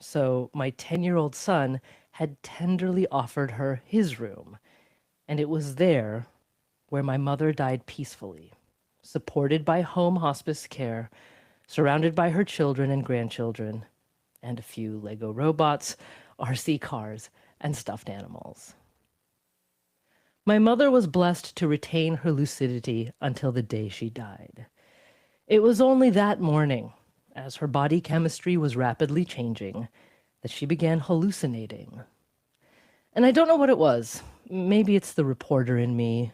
So my 10-year-old son had tenderly offered her his room, and it was there where my mother died peacefully, supported by home hospice care, surrounded by her children and grandchildren, and a few Lego robots, RC cars, and stuffed animals. My mother was blessed to retain her lucidity until the day she died. It was only that morning, as her body chemistry was rapidly changing, that she began hallucinating. And I don't know what it was. Maybe it's the reporter in me,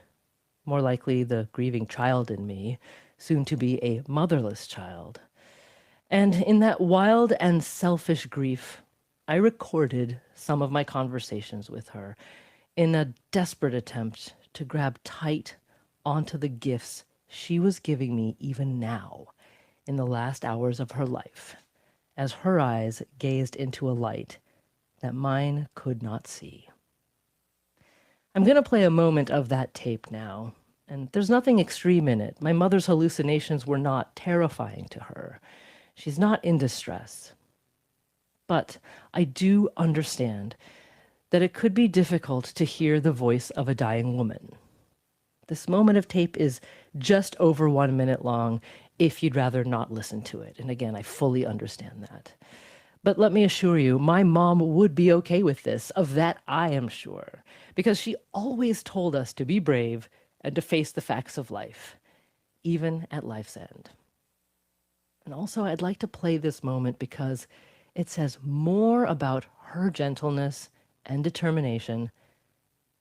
more likely the grieving child in me, soon to be a motherless child. And in that wild and selfish grief, I recorded some of my conversations with her in a desperate attempt to grab tight onto the gifts she was giving me even now in the last hours of her life, as her eyes gazed into a light that mine could not see. I'm going to play a moment of that tape now, and there's nothing extreme in it. My mother's hallucinations were not terrifying to her. She's not in distress. But I do understand that it could be difficult to hear the voice of a dying woman. This moment of tape is just over 1 minute long if you'd rather not listen to it. And again, I fully understand that. But let me assure you, my mom would be okay with this. Of that, I am sure. Because she always told us to be brave and to face the facts of life, even at life's end. And also, I'd like to play this moment because it says more about her gentleness and determination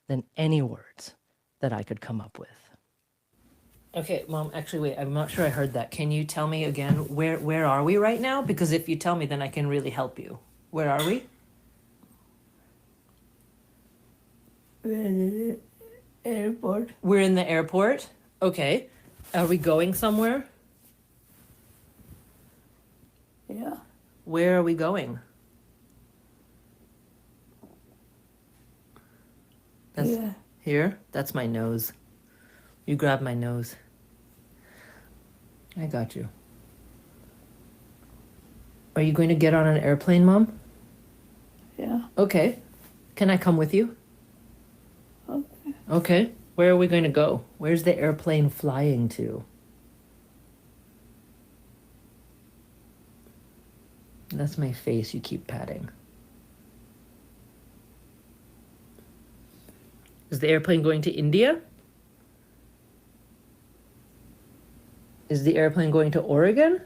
than any words that I could come up with. Okay, Mom, actually, wait, I'm not sure I heard that. Can you tell me again, where are we right now? Because if you tell me, then I can really help you. Where are we? We're in the airport. We're in the airport? Okay. Are we going somewhere? Yeah. Where are we going? That's Yeah. here? That's my nose. You grab my nose. I got you. Are you going to get on an airplane, Mom? Yeah. Okay. Can I come with you? Okay. Okay. Where are we going to go? Where's the airplane flying to? That's my face you keep patting. Is the airplane going to India? Is the airplane going to Oregon?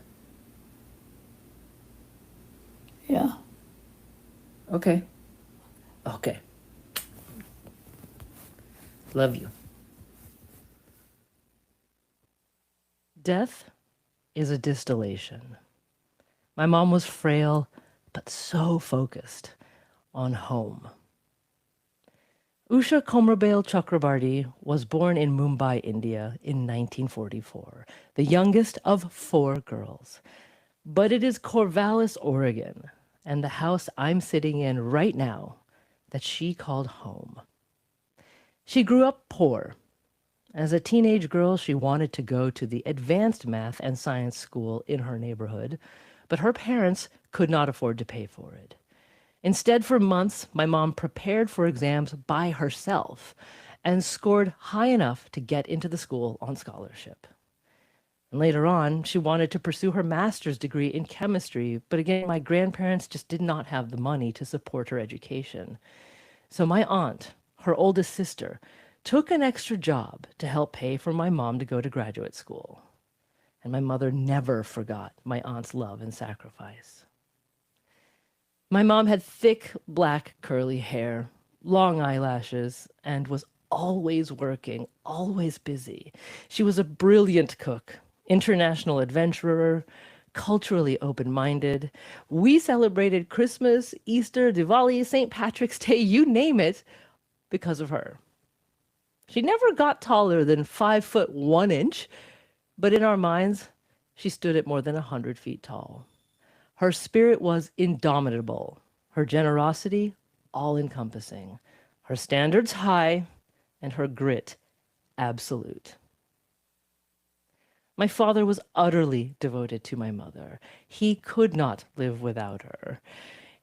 Yeah. Okay. Okay. Love you. Death is a distillation. My mom was frail, but so focused on home. Usha Chakrabarti was born in Mumbai, India in 1944, the youngest of 4 girls. But it is Corvallis, Oregon, and the house I'm sitting in right now that she called home. She grew up poor. As a teenage girl, she wanted to go to the advanced math and science school in her neighborhood, but her parents could not afford to pay for it. Instead, for months, my mom prepared for exams by herself and scored high enough to get into the school on scholarship. And later on, she wanted to pursue her master's degree in chemistry, but again, my grandparents just did not have the money to support her education. So my aunt, her oldest sister, took an extra job to help pay for my mom to go to graduate school. And my mother never forgot my aunt's love and sacrifice. My mom had thick, black, curly hair, long eyelashes, and was always working, always busy. She was a brilliant cook, international adventurer, culturally open-minded. We celebrated Christmas, Easter, Diwali, St. Patrick's Day, you name it, because of her. She never got taller than 5'1", but in our minds, she stood at more than 100 feet tall. Her spirit was indomitable, her generosity all-encompassing, her standards high, and her grit absolute. My father was utterly devoted to my mother. He could not live without her.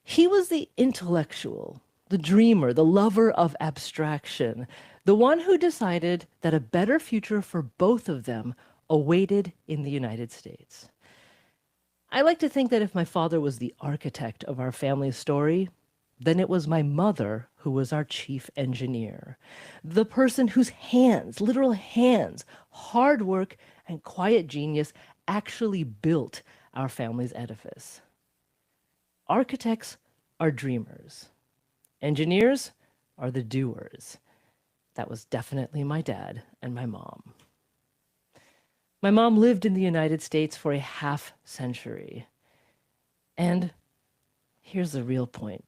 He was the intellectual, the dreamer, the lover of abstraction, the one who decided that a better future for both of them awaited in the United States. I like to think that if my father was the architect of our family story, then it was my mother who was our chief engineer, the person whose hands, literal hands, hard work, and quiet genius actually built our family's edifice. Architects are dreamers. Engineers are the doers. That was definitely my dad and my mom. My mom lived in the United States for a half century. And here's the real point.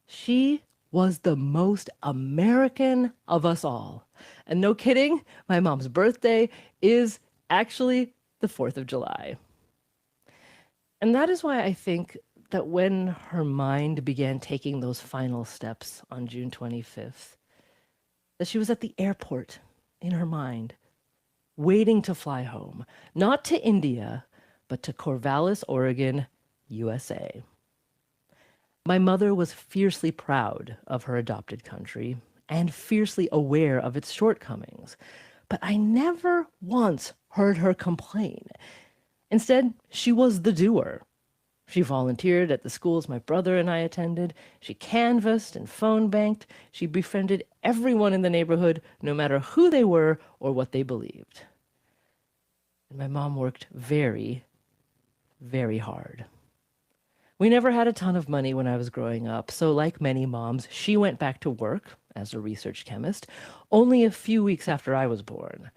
She was the most American of us all. And no kidding, my mom's birthday is actually the 4th of July. And that is why I think that when her mind began taking those final steps on June 25th, that she was at the airport in her mind, waiting to fly home, not to India, but to Corvallis, Oregon, USA. My mother was fiercely proud of her adopted country and fiercely aware of its shortcomings, but I never once heard her complain. Instead, she was the doer. She volunteered at the schools my brother and I attended. She canvassed and phone banked. She befriended everyone in the neighborhood, no matter who they were or what they believed. And my mom worked very, very hard. We never had a ton of money when I was growing up, so like many moms, she went back to work as a research chemist only a few weeks after I was born.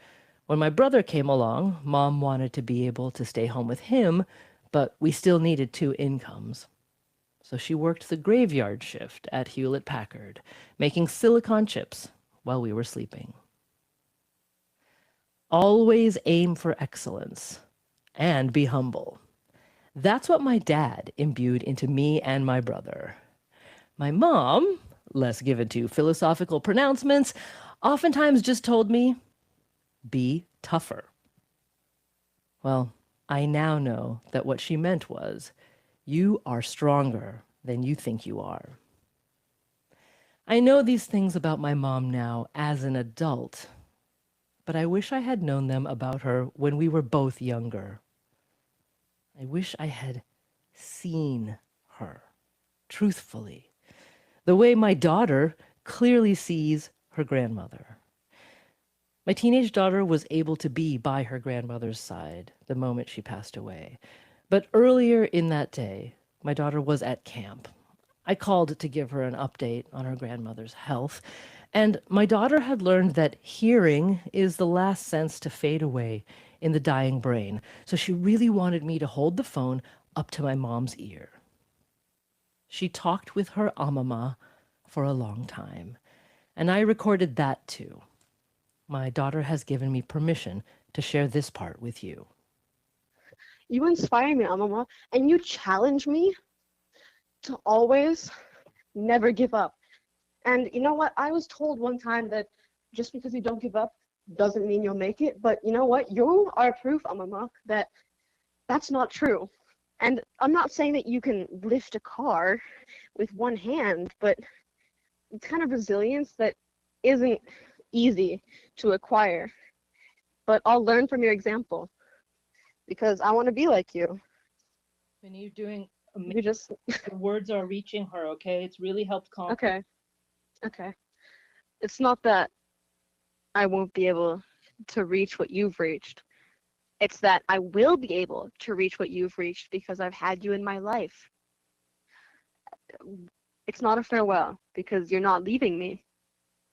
When my brother came along, Mom wanted to be able to stay home with him, but we still needed 2 incomes. So she worked the graveyard shift at Hewlett-Packard, making silicon chips while we were sleeping. Always aim for excellence and be humble. That's what my dad imbued into me and my brother. My mom, less given to philosophical pronouncements, oftentimes just told me, be tougher. Well, I now know that what she meant was, you are stronger than you think you are. I know these things about my mom now as an adult, but I wish I had known them about her when we were both younger. I wish I had seen her, truthfully, the way my daughter clearly sees her grandmother. My teenage daughter was able to be by her grandmother's side the moment she passed away. But earlier in that day, my daughter was at camp. I called to give her an update on her grandmother's health, and my daughter had learned that hearing is the last sense to fade away in the dying brain, so she really wanted me to hold the phone up to my mom's ear. She talked with her amama for a long time, and I recorded that too. My daughter has given me permission to share this part with you. You inspire me, Amama, and you challenge me to always never give up. And you know what? I was told one time that just because you don't give up doesn't mean you'll make it. But you know what? You are proof, Amama, that that's not true. And I'm not saying that you can lift a car with one hand, but it's kind of resilience that isn't easy to acquire. But I'll learn from your example because I want to be like you. And you're doing You amazing. just The words are reaching her, okay? It's really helped calm. okay. It's not that I won't be able to reach what you've reached. It's that I will be able to reach what you've reached because I've had you in my life. It's not a farewell because you're not leaving me.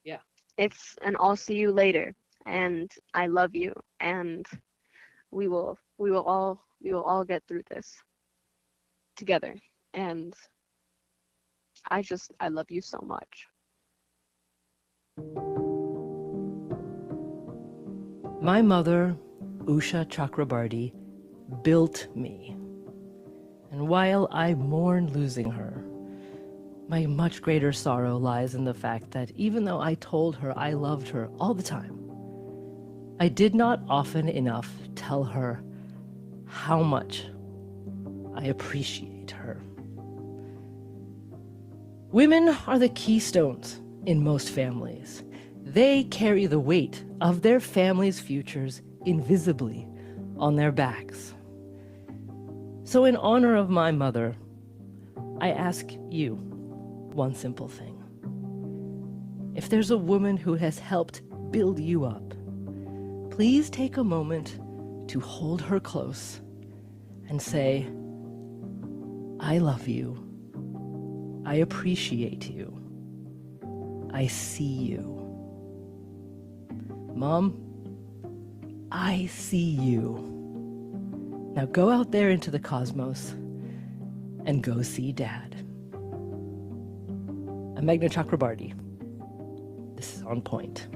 Yeah. It's an I'll see you later, and I love you, and we will all get through this together. And I love you so much. My mother, Usha Chakrabarti, built me. And while I mourn losing her, my much greater sorrow lies in the fact that even though I told her I loved her all the time, I did not often enough tell her how much I appreciate her. Women are the keystones in most families. They carry the weight of their family's futures invisibly on their backs. So in honor of my mother, I ask you one simple thing. If there's a woman who has helped build you up, please take a moment to hold her close and say, I love you. I appreciate you. I see you. Mom, I see you. Now go out there into the cosmos and go see Dad. I'm Magna Chakrabarti. This is On Point.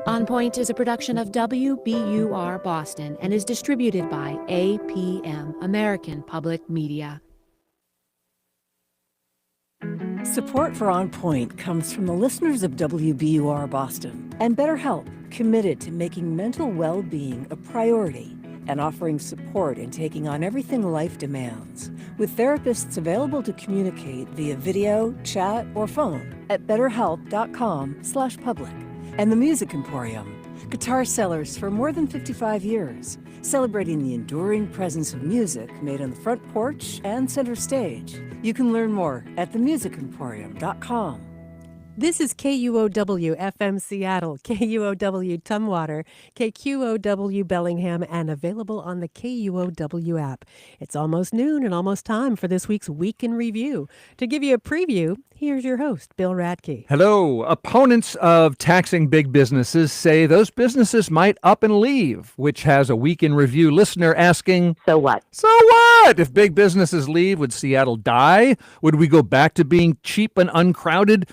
On Point is a production of WBUR Boston and is distributed by APM, American Public Media. Support for On Point comes from the listeners of WBUR Boston and BetterHelp, committed to making mental well-being a priority and offering support in taking on everything life demands, with therapists available to communicate via video, chat, or phone at betterhelp.com/public. And the Music Emporium, guitar sellers for more than 55 years, celebrating the enduring presence of music made on the front porch and center stage. You can learn more at themusicemporium.com. This is KUOW FM Seattle, KUOW Tumwater, KQOW Bellingham, and available on the KUOW app. It's almost noon and almost time for this week's Week in Review. To give you a preview, here's your host, Bill Radke. Hello. Opponents of taxing big businesses say those businesses might up and leave, which has a Week in Review listener asking, So what? So what? If big businesses leave, would Seattle die? Would we go back to being cheap and uncrowded?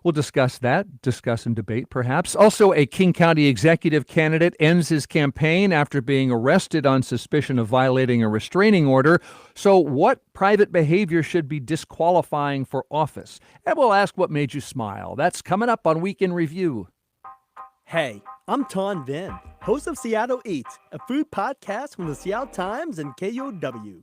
We'll discuss that, discuss and debate perhaps. Also, a King County executive candidate ends his campaign after being arrested on suspicion of violating a restraining order. So what private behavior should be disqualifying for office? And we'll ask what made you smile. That's coming up on Week in Review. Hey, I'm Ton Vin, host of Seattle Eats, a food podcast from the Seattle Times and KUOW.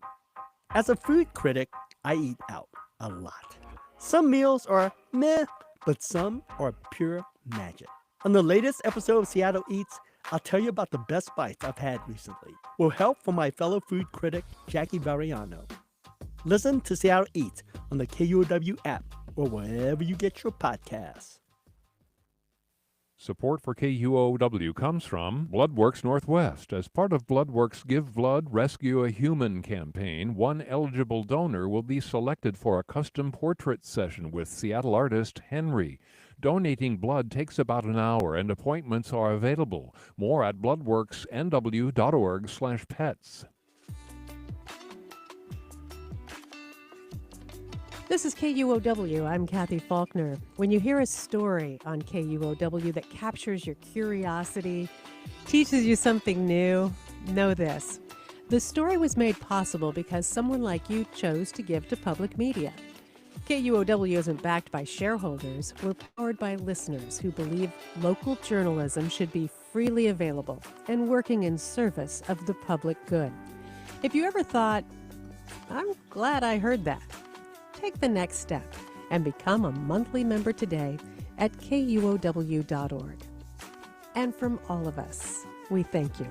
As a food critic, I eat out a lot. Some meals are meh, but some are pure magic. On the latest episode of Seattle Eats, I'll tell you about the best bites I've had recently, with help from my fellow food critic, Jackie Variano. Listen to Seattle Eats on the KUOW app or wherever you get your podcasts. Support for KUOW comes from Bloodworks Northwest. As part of Bloodworks Give Blood, Rescue a Human campaign, one eligible donor will be selected for a custom portrait session with Seattle artist Henry. Donating blood takes about an hour and appointments are available. More at bloodworksnw.org/pets. This is KUOW. I'm Kathy Faulkner. When you hear a story on KUOW that captures your curiosity, teaches you something new, know this. The story was made possible because someone like you chose to give to public media. KUOW isn't backed by shareholders. We're powered by listeners who believe local journalism should be freely available and working in service of the public good. If you ever thought, I'm glad I heard that, take the next step and become a monthly member today at KUOW.org. And from all of us, we thank you.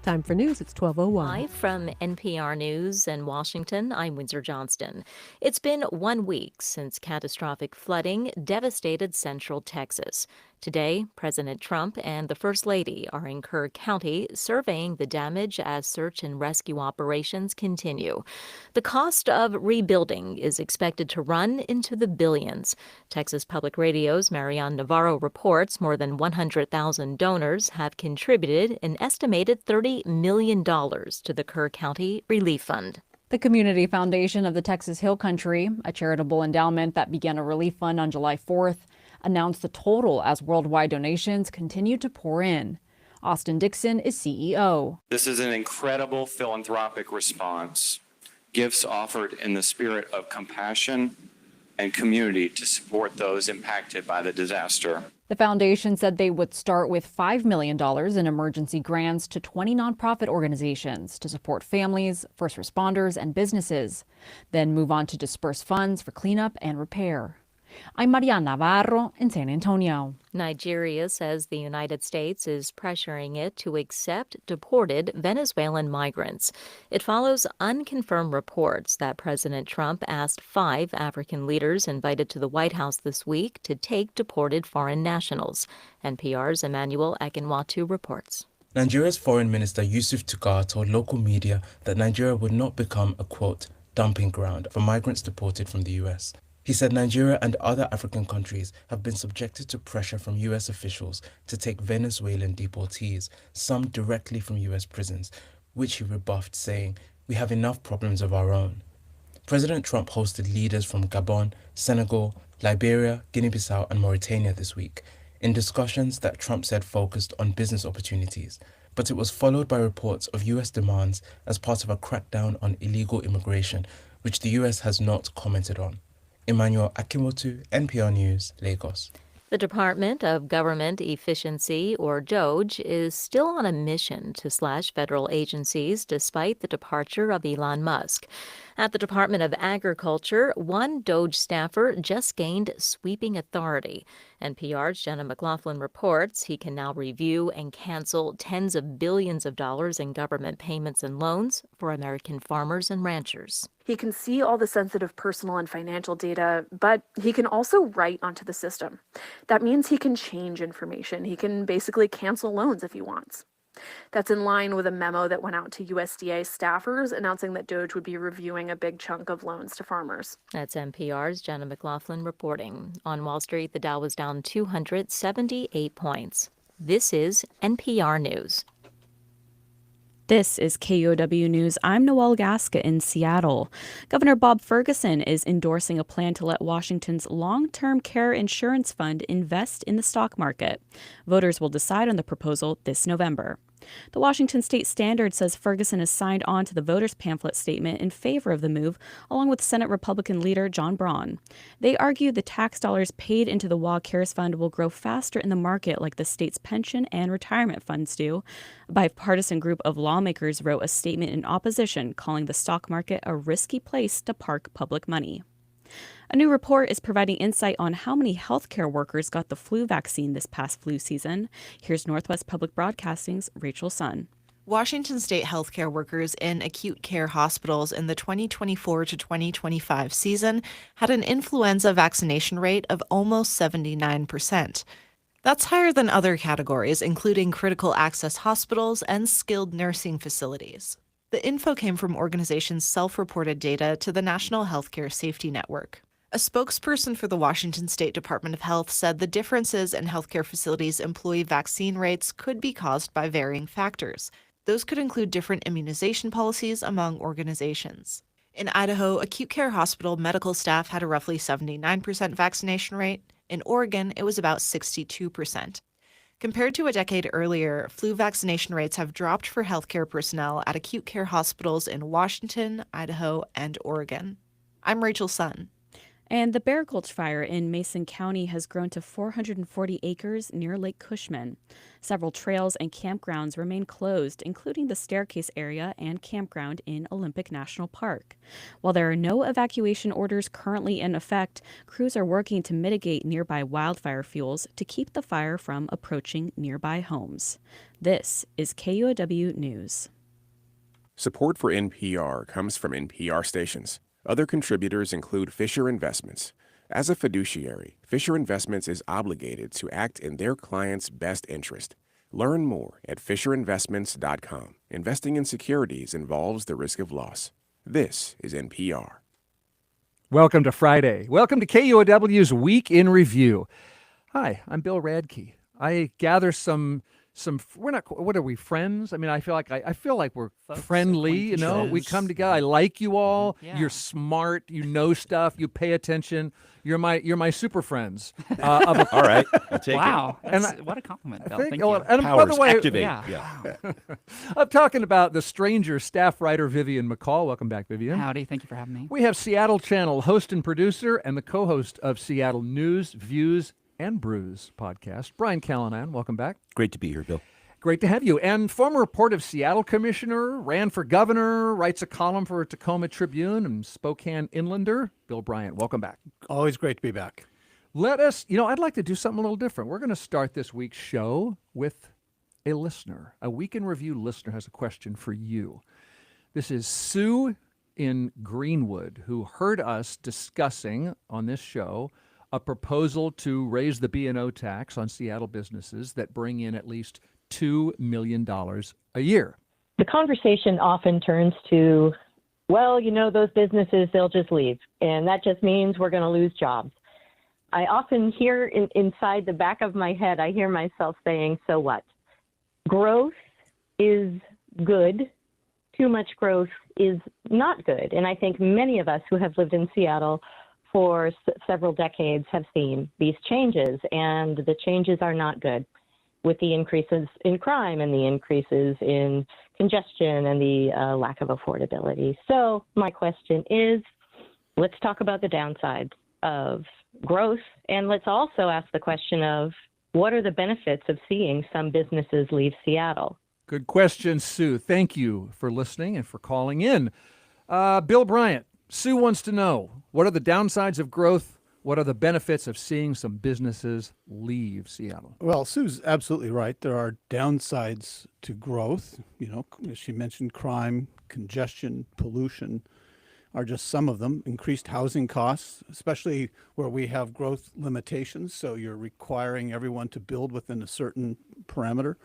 Time for news. It's 12:01. Live from NPR News in Washington, I'm Windsor Johnston. It's been 1 week since catastrophic flooding devastated central Texas. Today, President Trump and the First Lady are in Kerr County surveying the damage as search and rescue operations continue. The cost of rebuilding is expected to run into the billions. Texas Public Radio's Marianne Navarro reports more than 100,000 donors have contributed an estimated $30 million to the Kerr County Relief Fund. The Community Foundation of the Texas Hill Country, a charitable endowment that began a relief fund on July 4th, announced the total as worldwide donations continue to pour in. Austin Dixon is CEO. This is an incredible philanthropic response. Gifts offered in the spirit of compassion and community to support those impacted by the disaster. The foundation said they would start with $5 million in emergency grants to 20 nonprofit organizations to support families, first responders, and businesses, then move on to disperse funds for cleanup and repair. I'm Mariana Navarro in San Antonio. Nigeria says the United States is pressuring it to accept deported Venezuelan migrants. It follows unconfirmed reports that President Trump asked 5 African leaders invited to the White House this week to take deported foreign nationals. NPR's Emmanuel Ekinwatu reports. Nigeria's Foreign Minister Yusuf Tugar told local media that Nigeria would not become a, quote, dumping ground for migrants deported from the U.S. He said Nigeria and other African countries have been subjected to pressure from U.S. officials to take Venezuelan deportees, some directly from U.S. prisons, which he rebuffed, saying, "We have enough problems of our own." President Trump hosted leaders from Gabon, Senegal, Liberia, Guinea-Bissau, and Mauritania this week in discussions that Trump said focused on business opportunities, but it was followed by reports of U.S. demands as part of a crackdown on illegal immigration, which the U.S. has not commented on. Emmanuel Akinwotu, NPR News, Lagos. The Department of Government Efficiency, or DOGE, is still on a mission to slash federal agencies despite the departure of Elon Musk. At the Department of Agriculture, one DOGE staffer just gained sweeping authority. NPR's Jenna McLaughlin reports he can now review and cancel tens of billions of dollars in government payments and loans for American farmers and ranchers. He can see all the sensitive personal and financial data, but he can also write onto the system. That means he can change information. He can basically cancel loans if he wants. That's in line with a memo that went out to USDA staffers announcing that DOGE would be reviewing a big chunk of loans to farmers. That's NPR's Jenna McLaughlin reporting. On Wall Street, the Dow was down 278 points. This is NPR News. This is KUOW News. I'm Noelle Gasca in Seattle. Governor Bob Ferguson is endorsing a plan to let Washington's long-term care insurance fund invest in the stock market. Voters will decide on the proposal this November. The Washington State Standard says Ferguson has signed on to the voters' pamphlet statement in favor of the move, along with Senate Republican leader John Braun. They argue the tax dollars paid into the WA Cares Fund will grow faster in the market like the state's pension and retirement funds do. A bipartisan group of lawmakers wrote a statement in opposition, calling the stock market a risky place to park public money. A new report is providing insight on how many healthcare workers got the flu vaccine this past flu season. Here's Northwest Public Broadcasting's Rachel Sun. Washington state healthcare workers in acute care hospitals in the 2024 to 2025 season had an influenza vaccination rate of almost 79%. That's higher than other categories, including critical access hospitals and skilled nursing facilities. The info came from organizations' self-reported data to the National Healthcare Safety Network. A spokesperson for the Washington State Department of Health said the differences in healthcare facilities' employee vaccine rates could be caused by varying factors. Those could include different immunization policies among organizations. In Idaho, acute care hospital medical staff had a roughly 79% vaccination rate. In Oregon, it was about 62%. Compared to a decade earlier, flu vaccination rates have dropped for healthcare personnel at acute care hospitals in Washington, Idaho, and Oregon. I'm Rachel Sun. And the Bear Gulch fire in Mason County has grown to 440 acres near Lake Cushman. Several trails and campgrounds remain closed, including the staircase area and campground in Olympic National Park. While there are no evacuation orders currently in effect, crews are working to mitigate nearby wildfire fuels to keep the fire from approaching nearby homes. This is KUOW News. Support for NPR comes from NPR stations. Other contributors include Fisher Investments. As a fiduciary, Fisher Investments is obligated to act in their client's best interest. Learn more at FisherInvestments.com. Investing in securities involves the risk of loss. This is NPR. Welcome to Friday. Welcome to KUOW's Week in Review. Hi, I'm Bill Radke. I gather some we're not, what are we, friends? I mean, I feel like we're Folks, friendly, you know, we acquaintances. come together. I like you all. Yeah. You're smart, you know stuff, you pay attention. You're my super friends. All right, I'll take wow. it. That's, what a compliment, Bill. Thank oh, you. and by the way, activate. Yeah. I'm talking about the Stranger staff writer Vivian McCall. Welcome back, Vivian. Howdy, thank you for having me. We have Seattle Channel host and producer and the co-host of Seattle News, Views, and Brews podcast, Brian Callanan. Welcome back. Great to be here, Bill. Great to have you. And former Port of Seattle commissioner, ran for governor, writes a column for Tacoma Tribune and Spokane Inlander, Bill Bryant. Welcome back. Always great to be back. Let us, I'd like to do something a little different. We're going to start this week's show with a listener. A Week in Review listener has a question for you. This is Sue in Greenwood, who heard us discussing on this show a proposal to raise the B&O tax on Seattle businesses that bring in at least $2 million a year. The conversation often turns to, well, those businesses, they'll just leave. And that just means we're going to lose jobs. I often hear inside the back of my head, I hear myself saying, so what? Growth is good. Too much growth is not good. And I think many of us who have lived in Seattle for several decades have seen these changes, and the changes are not good, with the increases in crime and the increases in congestion and the lack of affordability. So my question is, let's talk about the downsides of growth, and let's also ask the question of, what are the benefits of seeing some businesses leave Seattle? Good question, Sue. Thank you for listening and for calling in. Bill Bryant, Sue wants to know, what are the downsides of growth? What are the benefits of seeing some businesses leave Seattle? Well, Sue's absolutely right. There are downsides to growth. As she mentioned, crime, congestion, pollution are just some of them. Increased housing costs, especially where we have growth limitations. So you're requiring everyone to build within a certain parameter.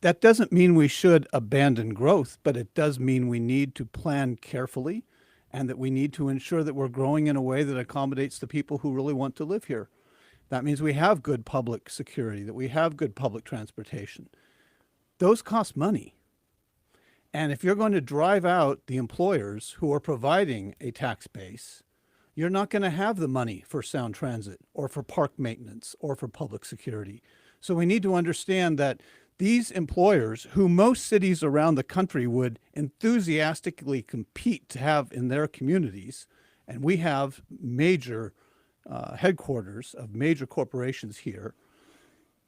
That doesn't mean we should abandon growth, but it does mean we need to plan carefully, and that we need to ensure that we're growing in a way that accommodates the people who really want to live here. That means we have good public security, that we have good public transportation. Those cost money. And if you're going to drive out the employers who are providing a tax base, you're not going to have the money for sound transit or for park maintenance or for public security. So we need to understand that these employers, who most cities around the country would enthusiastically compete to have in their communities, and we have major headquarters of major corporations here,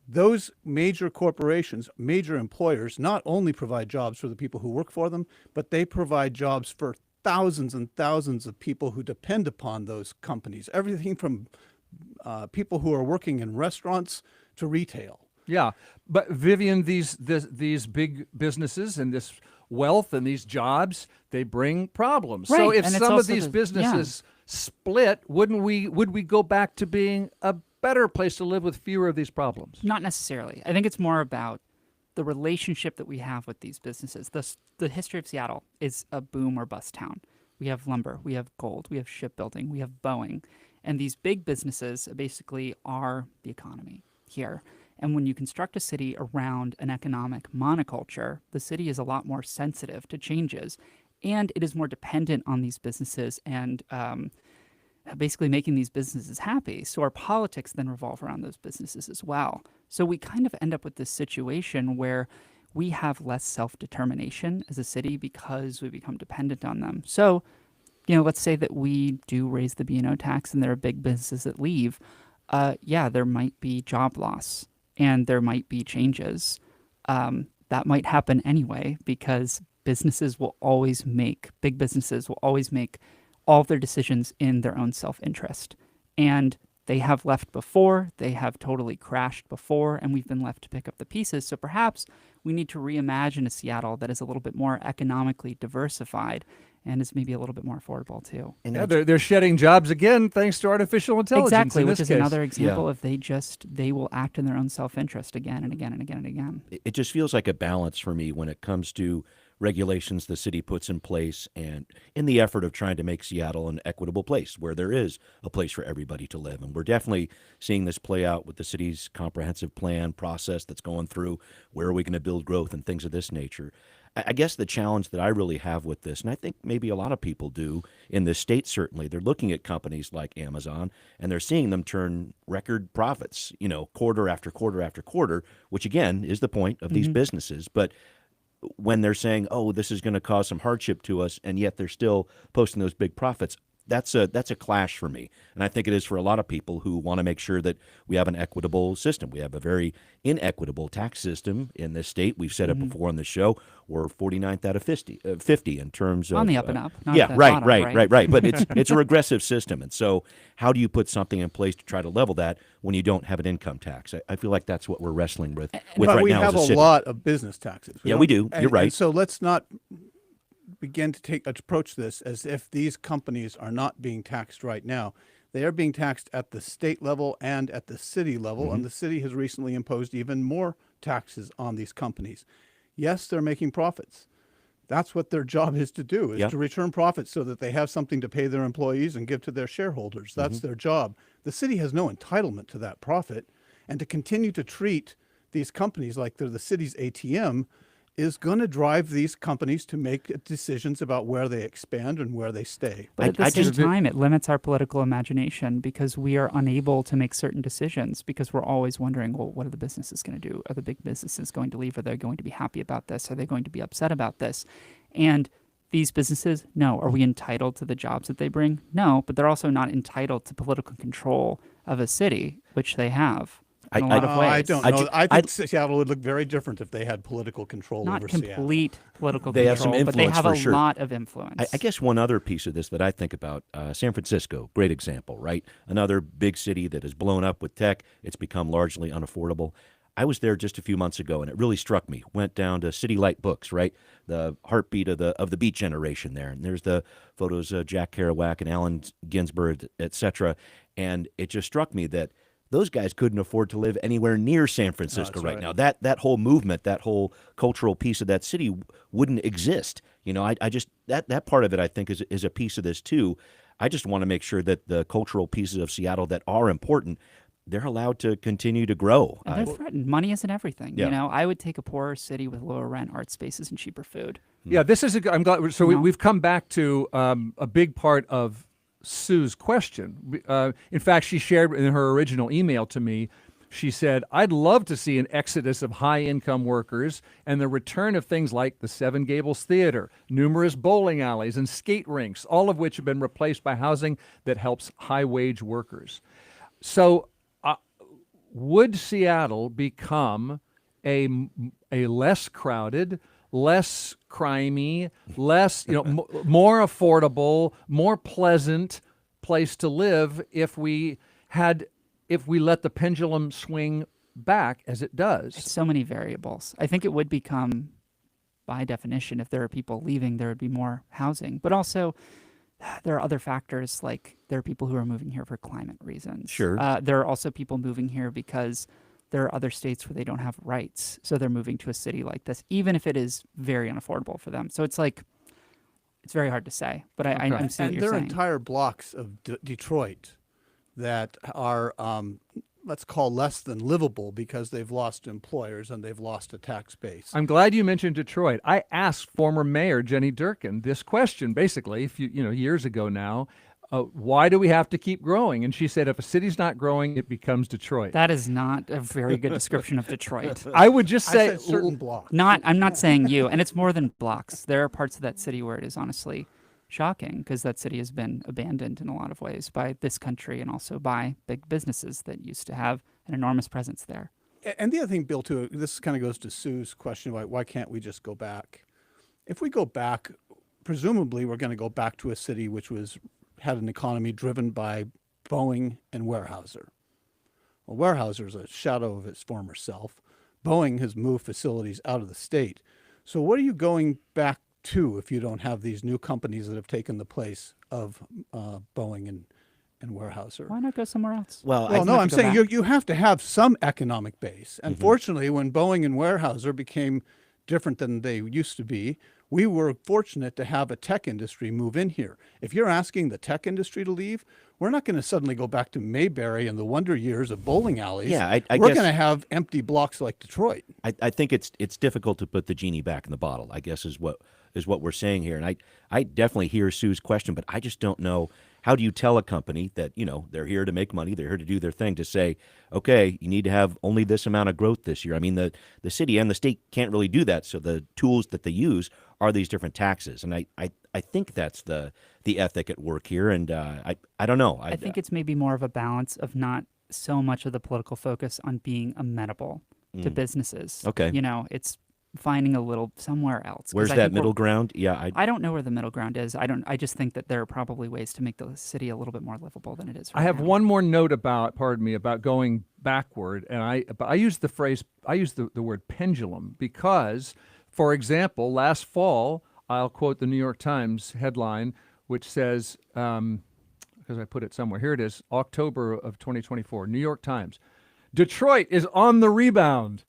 those major corporations, major employers, not only provide jobs for the people who work for them, but they provide jobs for thousands and thousands of people who depend upon those companies, everything from people who are working in restaurants to retail. Yeah, but Vivian, these big businesses and this wealth and these jobs, they bring problems. Right. So if And it's some of also these the- businesses split, would we go back to being a better place to live with fewer of these problems? Not necessarily. I think it's more about the relationship that we have with these businesses. The history of Seattle is a boom or bust town. We have lumber, we have gold, we have shipbuilding, we have Boeing. And these big businesses basically are the economy here. And when you construct a city around an economic monoculture, the city is a lot more sensitive to changes, and it is more dependent on these businesses and basically making these businesses happy. So our politics then revolve around those businesses as well. So we kind of end up with this situation where we have less self-determination as a city because we become dependent on them. So, let's say that we do raise the B&O tax and there are big businesses that leave. There might be job loss. And there might be changes. That might happen anyway, because big businesses will always make all of their decisions in their own self-interest. And they have left before, they have totally crashed before, and we've been left to pick up the pieces. So perhaps we need to reimagine a Seattle that is a little bit more economically diversified and is maybe a little bit more affordable too. Yeah, they're shedding jobs again thanks to artificial intelligence. Exactly, in which this is case. another example of they will act in their own self-interest again and again and again and again. It just feels like a balance for me when it comes to regulations the city puts in place, and in the effort of trying to make Seattle an equitable place where there is a place for everybody to live. And we're definitely seeing this play out with the city's comprehensive plan process that's going through. Where are we going to build growth and things of this nature? I guess the challenge that I really have with this, and I think maybe a lot of people do in this state, certainly, they're looking at companies like Amazon and they're seeing them turn record profits, quarter after quarter after quarter, which again is the point of these businesses. But when they're saying, oh, this is going to cause some hardship to us, and yet they're still posting those big profits, that's a clash for me. And I think it is for a lot of people who want to make sure that we have an equitable system. We have a very inequitable tax system in this state. We've said it before on the show. We're 49th out of 50 in terms of on the up and up. Not yeah, at the right. bottom, But it's a regressive system. And so how do you put something in place to try to level that when you don't have an income tax? I feel like that's what we're wrestling with right now as a city. We have a lot of business taxes. We do. You're right. And so let's not begin to approach this as if these companies are not being taxed right now. They are being taxed at the state level and at the city level, and the city has recently imposed even more taxes on these companies. Yes, they're making profits. That's what their job is to do, is to return profits so that they have something to pay their employees and give to their shareholders. That's their job. The city has no entitlement to that profit, and to continue to treat these companies like they're the city's ATM is going to drive these companies to make decisions about where they expand and where they stay. But at the same time, it limits our political imagination because we are unable to make certain decisions because we're always wondering, well, what are the businesses going to do? Are the big businesses going to leave? Are they going to be happy about this? Are they going to be upset about this? And these businesses, no. Are we entitled to the jobs that they bring? No, but they're also not entitled to political control of a city, which they have. In a lot of ways. I don't know. I think Seattle would look very different if they had political control over Seattle. Not complete political they control, have some influence, but they have for a sure. lot of influence. I guess one other piece of this that I think about, San Francisco, great example, right? Another big city that has blown up with tech. It's become largely unaffordable. I was there just a few months ago, and it really struck me. Went down to City Light Books, right? The heartbeat of the Beat generation there. And there's the photos of Jack Kerouac and Allen Ginsberg, et cetera. And it just struck me that those guys couldn't afford to live anywhere near San Francisco right now. That whole movement, that whole cultural piece of that city wouldn't exist. I just that part of it I think is a piece of this too. I just want to make sure that the cultural pieces of Seattle that are important, they're allowed to continue to grow. And they're threatened. Money isn't everything. Yeah. I would take a poorer city with lower rent, art spaces, and cheaper food. Yeah, this is I'm glad. So we've come back to a big part of Sue's question. In fact, she shared in her original email to me, she said, I'd love to see an exodus of high-income workers and the return of things like the Seven Gables Theater, numerous bowling alleys, and skate rinks, all of which have been replaced by housing that helps high-wage workers. So would Seattle become a less crowded, less crimey, less, more affordable, more pleasant place to live if we let the pendulum swing back as it does? It's so many variables. I think it would become, by definition, if there are people leaving, there would be more housing. But also, there are other factors, like there are people who are moving here for climate reasons. Sure. There are also people moving here because there are other states where they don't have rights, so they're moving to a city like this, even if it is very unaffordable for them. So it's very hard to say, but I'm seeing what you're there are saying. entire blocks of Detroit that are, let's call less than livable because they've lost employers and they've lost a tax base. I'm glad you mentioned Detroit. I asked former Mayor Jenny Durkin this question, basically, years ago now. Why do we have to keep growing? And she said, if a city's not growing, it becomes Detroit. That is not a very good description of Detroit. I would just say certain blocks. I'm not saying you, and it's more than blocks. There are parts of that city where it is honestly shocking because that city has been abandoned in a lot of ways by this country and also by big businesses that used to have an enormous presence there. And the other thing, Bill, too, this kind of goes to Sue's question about why can't we just go back? If we go back, presumably we're going to go back to a city which had an economy driven by Boeing and Weyerhaeuser. Well, Weyerhaeuser is a shadow of its former self. Boeing has moved facilities out of the state. So what are you going back to if you don't have these new companies that have taken the place of Boeing and Weyerhaeuser? Why not go somewhere else? Well, no, I'm saying you have to have some economic base. And fortunately, when Boeing and Weyerhaeuser became different than they used to be, We were fortunate to have a tech industry move in here. If you're asking the tech industry to leave, we're not going to suddenly go back to Mayberry and the wonder years of bowling alleys. Yeah, I we're guess going to have empty blocks like Detroit. I think it's difficult to put the genie back in the bottle, I guess is what we're saying here. And I definitely hear Sue's question, but I just don't know, how do you tell a company that, they're here to make money, they're here to do their thing, to say, okay, you need to have only this amount of growth this year? I mean, the city and the state can't really do that. So the tools that they use are these different taxes. And I think that's the ethic at work here. And I don't know. I think it's maybe more of a balance of not so much of the political focus on being amenable to businesses. Okay. It's finding a little somewhere else. Where's that middle ground? Yeah, I don't know where the middle ground is. I just think that there are probably ways to make the city a little bit more livable than it is right I have now. one more note about going backward, and I use the word pendulum because, for example, last fall, I'll quote the New York Times headline, which says, because I put it somewhere, here it is, October of 2024, New York Times, Detroit is on the rebound,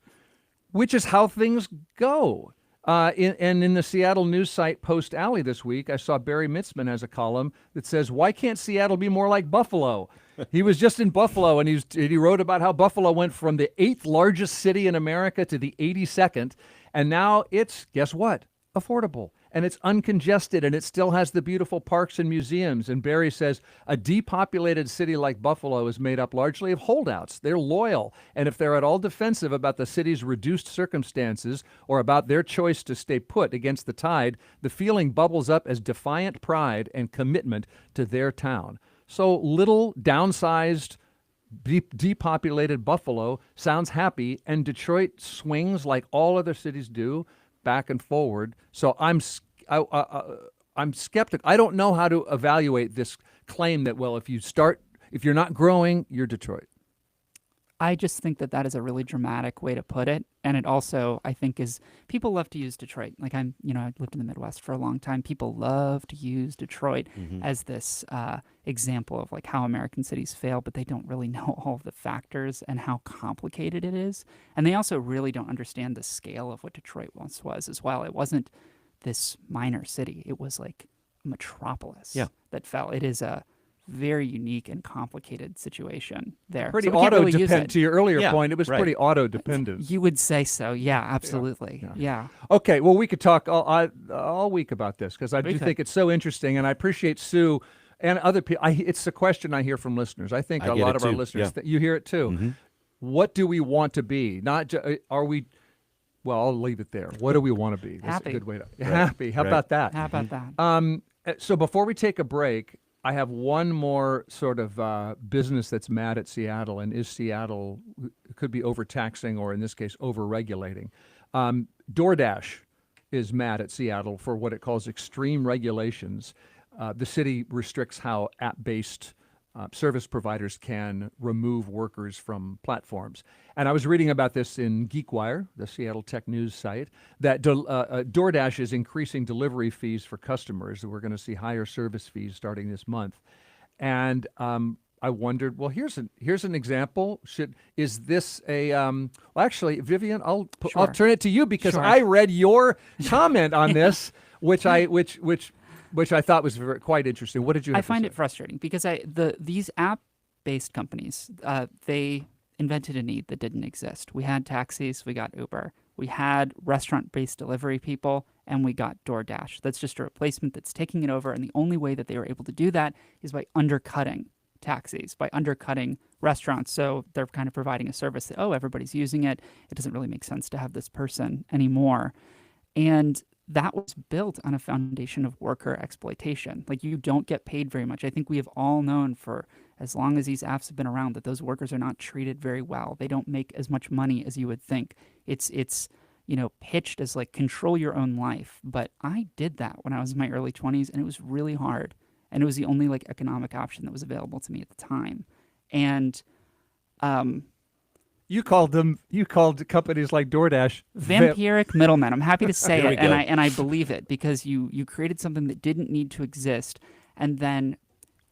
which is how things go. In the Seattle news site Post Alley this week, I saw Barry Mitzman has a column that says, why can't Seattle be more like Buffalo? He was just in Buffalo, and he wrote about how Buffalo went from the 8th largest city in America to the 82nd, and now it's, guess what, affordable. And it's uncongested, and it still has the beautiful parks and museums. And Barry says, a depopulated city like Buffalo is made up largely of holdouts. They're loyal. And if they're at all defensive about the city's reduced circumstances or about their choice to stay put against the tide, the feeling bubbles up as defiant pride and commitment to their town. So little, downsized, depopulated Buffalo sounds happy, and Detroit swings like all other cities do, back and forward. So I'm skeptical. I don't know how to evaluate this claim that, well, if you're not growing, you're Detroit. I just think that is a really dramatic way to put it. And it also, I think, people love to use Detroit. Like I've lived in the Midwest for a long time. People love to use Detroit as this example of like how American cities fail, but they don't really know all of the factors and how complicated it is. And they also really don't understand the scale of what Detroit once was as well. It wasn't this minor city. It was like a metropolis that fell. It is a very unique and complicated situation there. Pretty so auto-dependent. To your earlier point, it was pretty auto-dependent. You would say so. Yeah, absolutely. Yeah. Okay, well, we could talk all week about this because I do think it's so interesting, and I appreciate Sue and other people. It's a question I hear from listeners. I think a lot of our listeners, you hear it too. Mm-hmm. What do we want to be? Are we... Well, I'll leave it there. What do we want to be? That's happy. A good way to... Happy. How about that? How about that? So before we take a break, I have one more sort of business that's mad at Seattle, and is Seattle could be overtaxing, or in this case, overregulating. DoorDash is mad at Seattle for what it calls extreme regulations. The city restricts how app-based service providers can remove workers from platforms. And I was reading about this in GeekWire, the Seattle Tech News site, that DoorDash is increasing delivery fees for customers. We're going to see higher service fees starting this month. And I wondered, well, here's an example. Is this a well, actually, Vivian, I'll turn it to you because I read your comment on this, which I thought was quite interesting. What did you have I find to it frustrating because these app-based companies, they invented a need that didn't exist. We had taxis, we got Uber. We had restaurant-based delivery people, and we got DoorDash. That's just a replacement that's taking it over, and the only way that they were able to do that is by undercutting taxis, by undercutting restaurants. So they're kind of providing a service that, everybody's using it. It doesn't really make sense to have this person anymore. And that was built on a foundation of worker exploitation. Like, you don't get paid very much. I think we have all known for as long as these apps have been around that those workers are not treated very well. They don't make as much money as you would think. It's pitched as like control your own life. But I did that when I was in my early 20s, and it was really hard. And it was the only like economic option that was available to me at the time. And You called companies like DoorDash vampiric middlemen. I'm happy to say it, and I believe it, because you created something that didn't need to exist, and then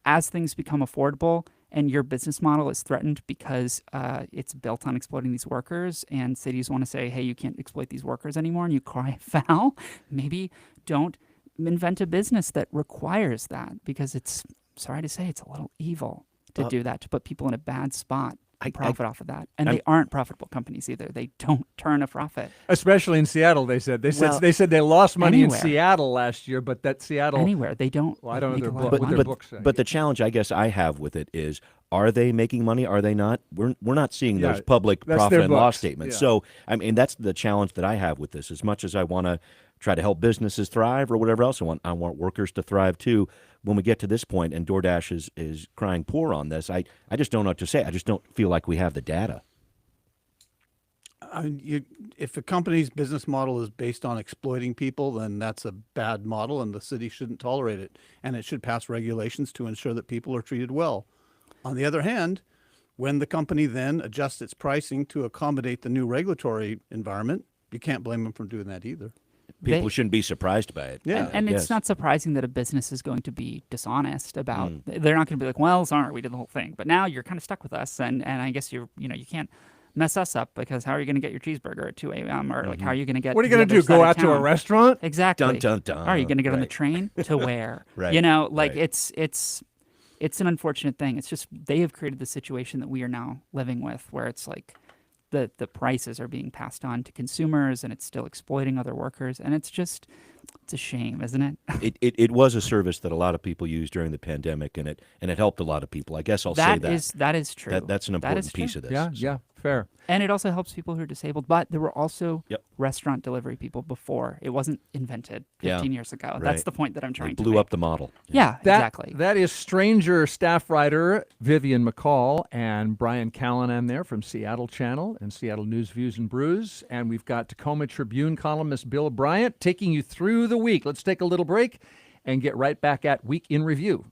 as things become affordable and your business model is threatened because it's built on exploiting these workers, and cities want to say, hey, you can't exploit these workers anymore, and you cry foul, maybe don't invent a business that requires that, because it's, sorry to say, it's a little evil to do that, to put people in a bad spot and profit off of that. And they aren't profitable companies either. They don't turn a profit. Especially in Seattle, they said. They said they lost money in Seattle last year, but that Seattle... Anywhere. They don't. Well, I don't know what their books say. But the challenge I guess I have with it is, are they making money? Are they not? We're not seeing those public profit and loss statements. Yeah. So, I mean, that's the challenge that I have with this. As much as I want to try to help businesses thrive or whatever else, I want workers to thrive too. When we get to this point and DoorDash is crying poor on this, I just don't know what to say. I just don't feel like we have the data. If a company's business model is based on exploiting people, then that's a bad model, and the city shouldn't tolerate it. And it should pass regulations to ensure that people are treated well. On the other hand, when the company then adjusts its pricing to accommodate the new regulatory environment, you can't blame them for doing that either. People shouldn't be surprised by it. Yeah. And it's not surprising that a business is going to be dishonest about, they're not going to be like, well, sorry, we did the whole thing, but now you're kind of stuck with us. And I guess you can't mess us up, because how are you going to get your cheeseburger at 2 a.m. or like, how are you going to get What are you going to do? Go out to a restaurant? Exactly. Dun, dun, dun. Are you going to get on the train to where? Right. It's an unfortunate thing. It's just, they have created the situation that we are now living with, where it's like the prices are being passed on to consumers, and it's still exploiting other workers. And it's a shame, isn't it? It was a service that a lot of people used during the pandemic, and it helped a lot of people. I guess I'll say that. That is true. That's an important piece of this. Yeah, fair. And it also helps people who are disabled. But there were also restaurant delivery people before. It wasn't invented 15 years ago. Right. That's the point that I'm trying to make. Blew up the model. Yeah, exactly. That is Stranger staff writer Vivian McCall and Brian Callanan there from Seattle Channel and Seattle News, Views, and Brews. And we've got Tacoma Tribune columnist Bill Bryant taking you through the week. Let's take a little break and get right back at Week in Review.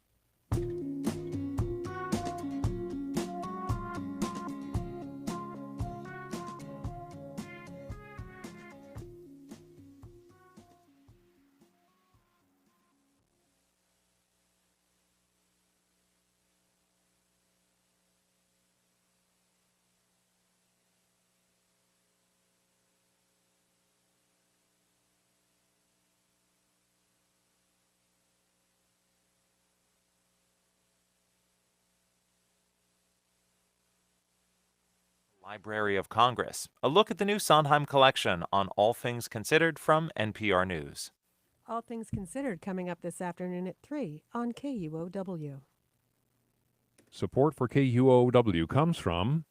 Library of Congress, a look at the new Sondheim collection on All Things Considered from NPR News. All Things Considered coming up this afternoon at 3 on KUOW. Support for KUOW comes from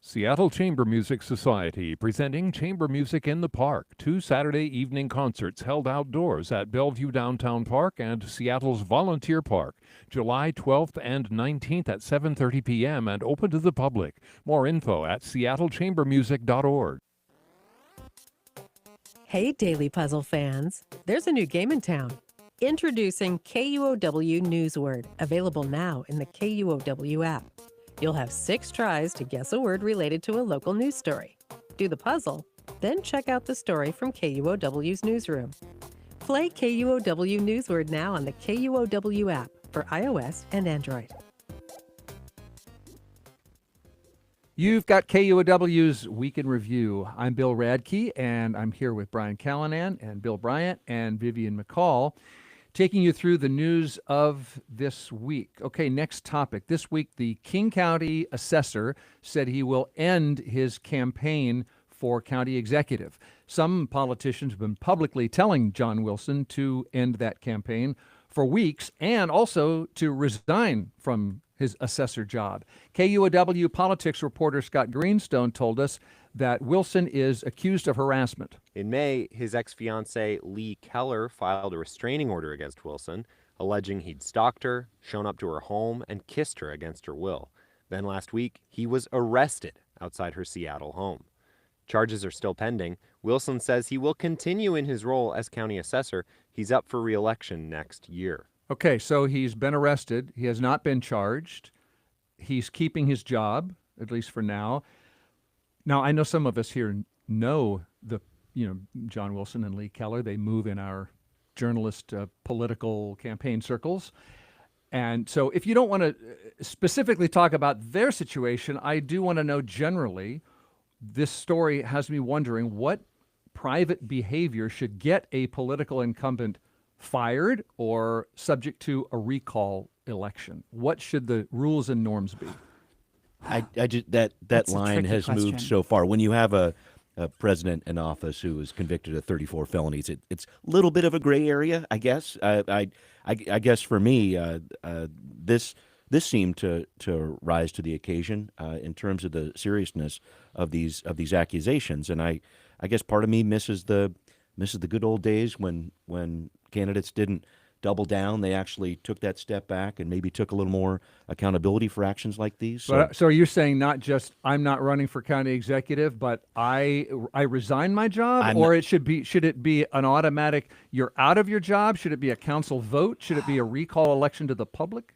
Seattle Chamber Music Society, presenting Chamber Music in the Park, 2 Saturday evening concerts held outdoors at Bellevue Downtown Park and Seattle's Volunteer Park, July 12th and 19th at 7:30 p.m. and open to the public. More info at seattlechambermusic.org. Hey, Daily Puzzle fans. There's a new game in town. Introducing KUOW Newsword, available now in the KUOW app. You'll have 6 tries to guess a word related to a local news story. Do the puzzle, then check out the story from KUOW's newsroom. Play KUOW Newsword now on the KUOW app for iOS and Android. You've got KUOW's Week in Review. I'm Bill Radke, and I'm here with Brian Callanan and Bill Bryant and Vivian McCall, taking you through the news of this week. Okay, next topic. This week, the King County assessor said he will end his campaign for county executive. Some politicians have been publicly telling John Wilson to end that campaign for weeks and also to resign from his assessor job. KUOW politics reporter Scott Greenstone told us that Wilson is accused of harassment. In May, his ex-fiancée Lee Keller filed a restraining order against Wilson, alleging he'd stalked her, shown up to her home, and kissed her against her will. Then last week, he was arrested outside her Seattle home. Charges are still pending. Wilson says he will continue in his role as county assessor. He's up for re-election next year. Okay, so he's been arrested. He has not been charged. He's keeping his job, at least for now. Now, I know some of us here know John Wilson and Lee Keller. They move in our journalist political campaign circles. And so if you don't want to specifically talk about their situation, I do want to know generally, this story has me wondering, what private behavior should get a political incumbent fired or subject to a recall election? What should the rules and norms be? I just that That's a line tricky has question. moved so far. When you have a president in office who is convicted of 34 felonies, it's a little bit of a gray area, I guess. I guess for me, this seemed to rise to the occasion in terms of the seriousness of these accusations, and I guess part of me misses the good old days when candidates didn't double down. They actually took that step back and maybe took a little more accountability for actions like these. So you're saying not just I'm not running for county executive, but I resign my job, or should it be an automatic you're out of your job? Should it be a council vote? Should it be a recall election to the public?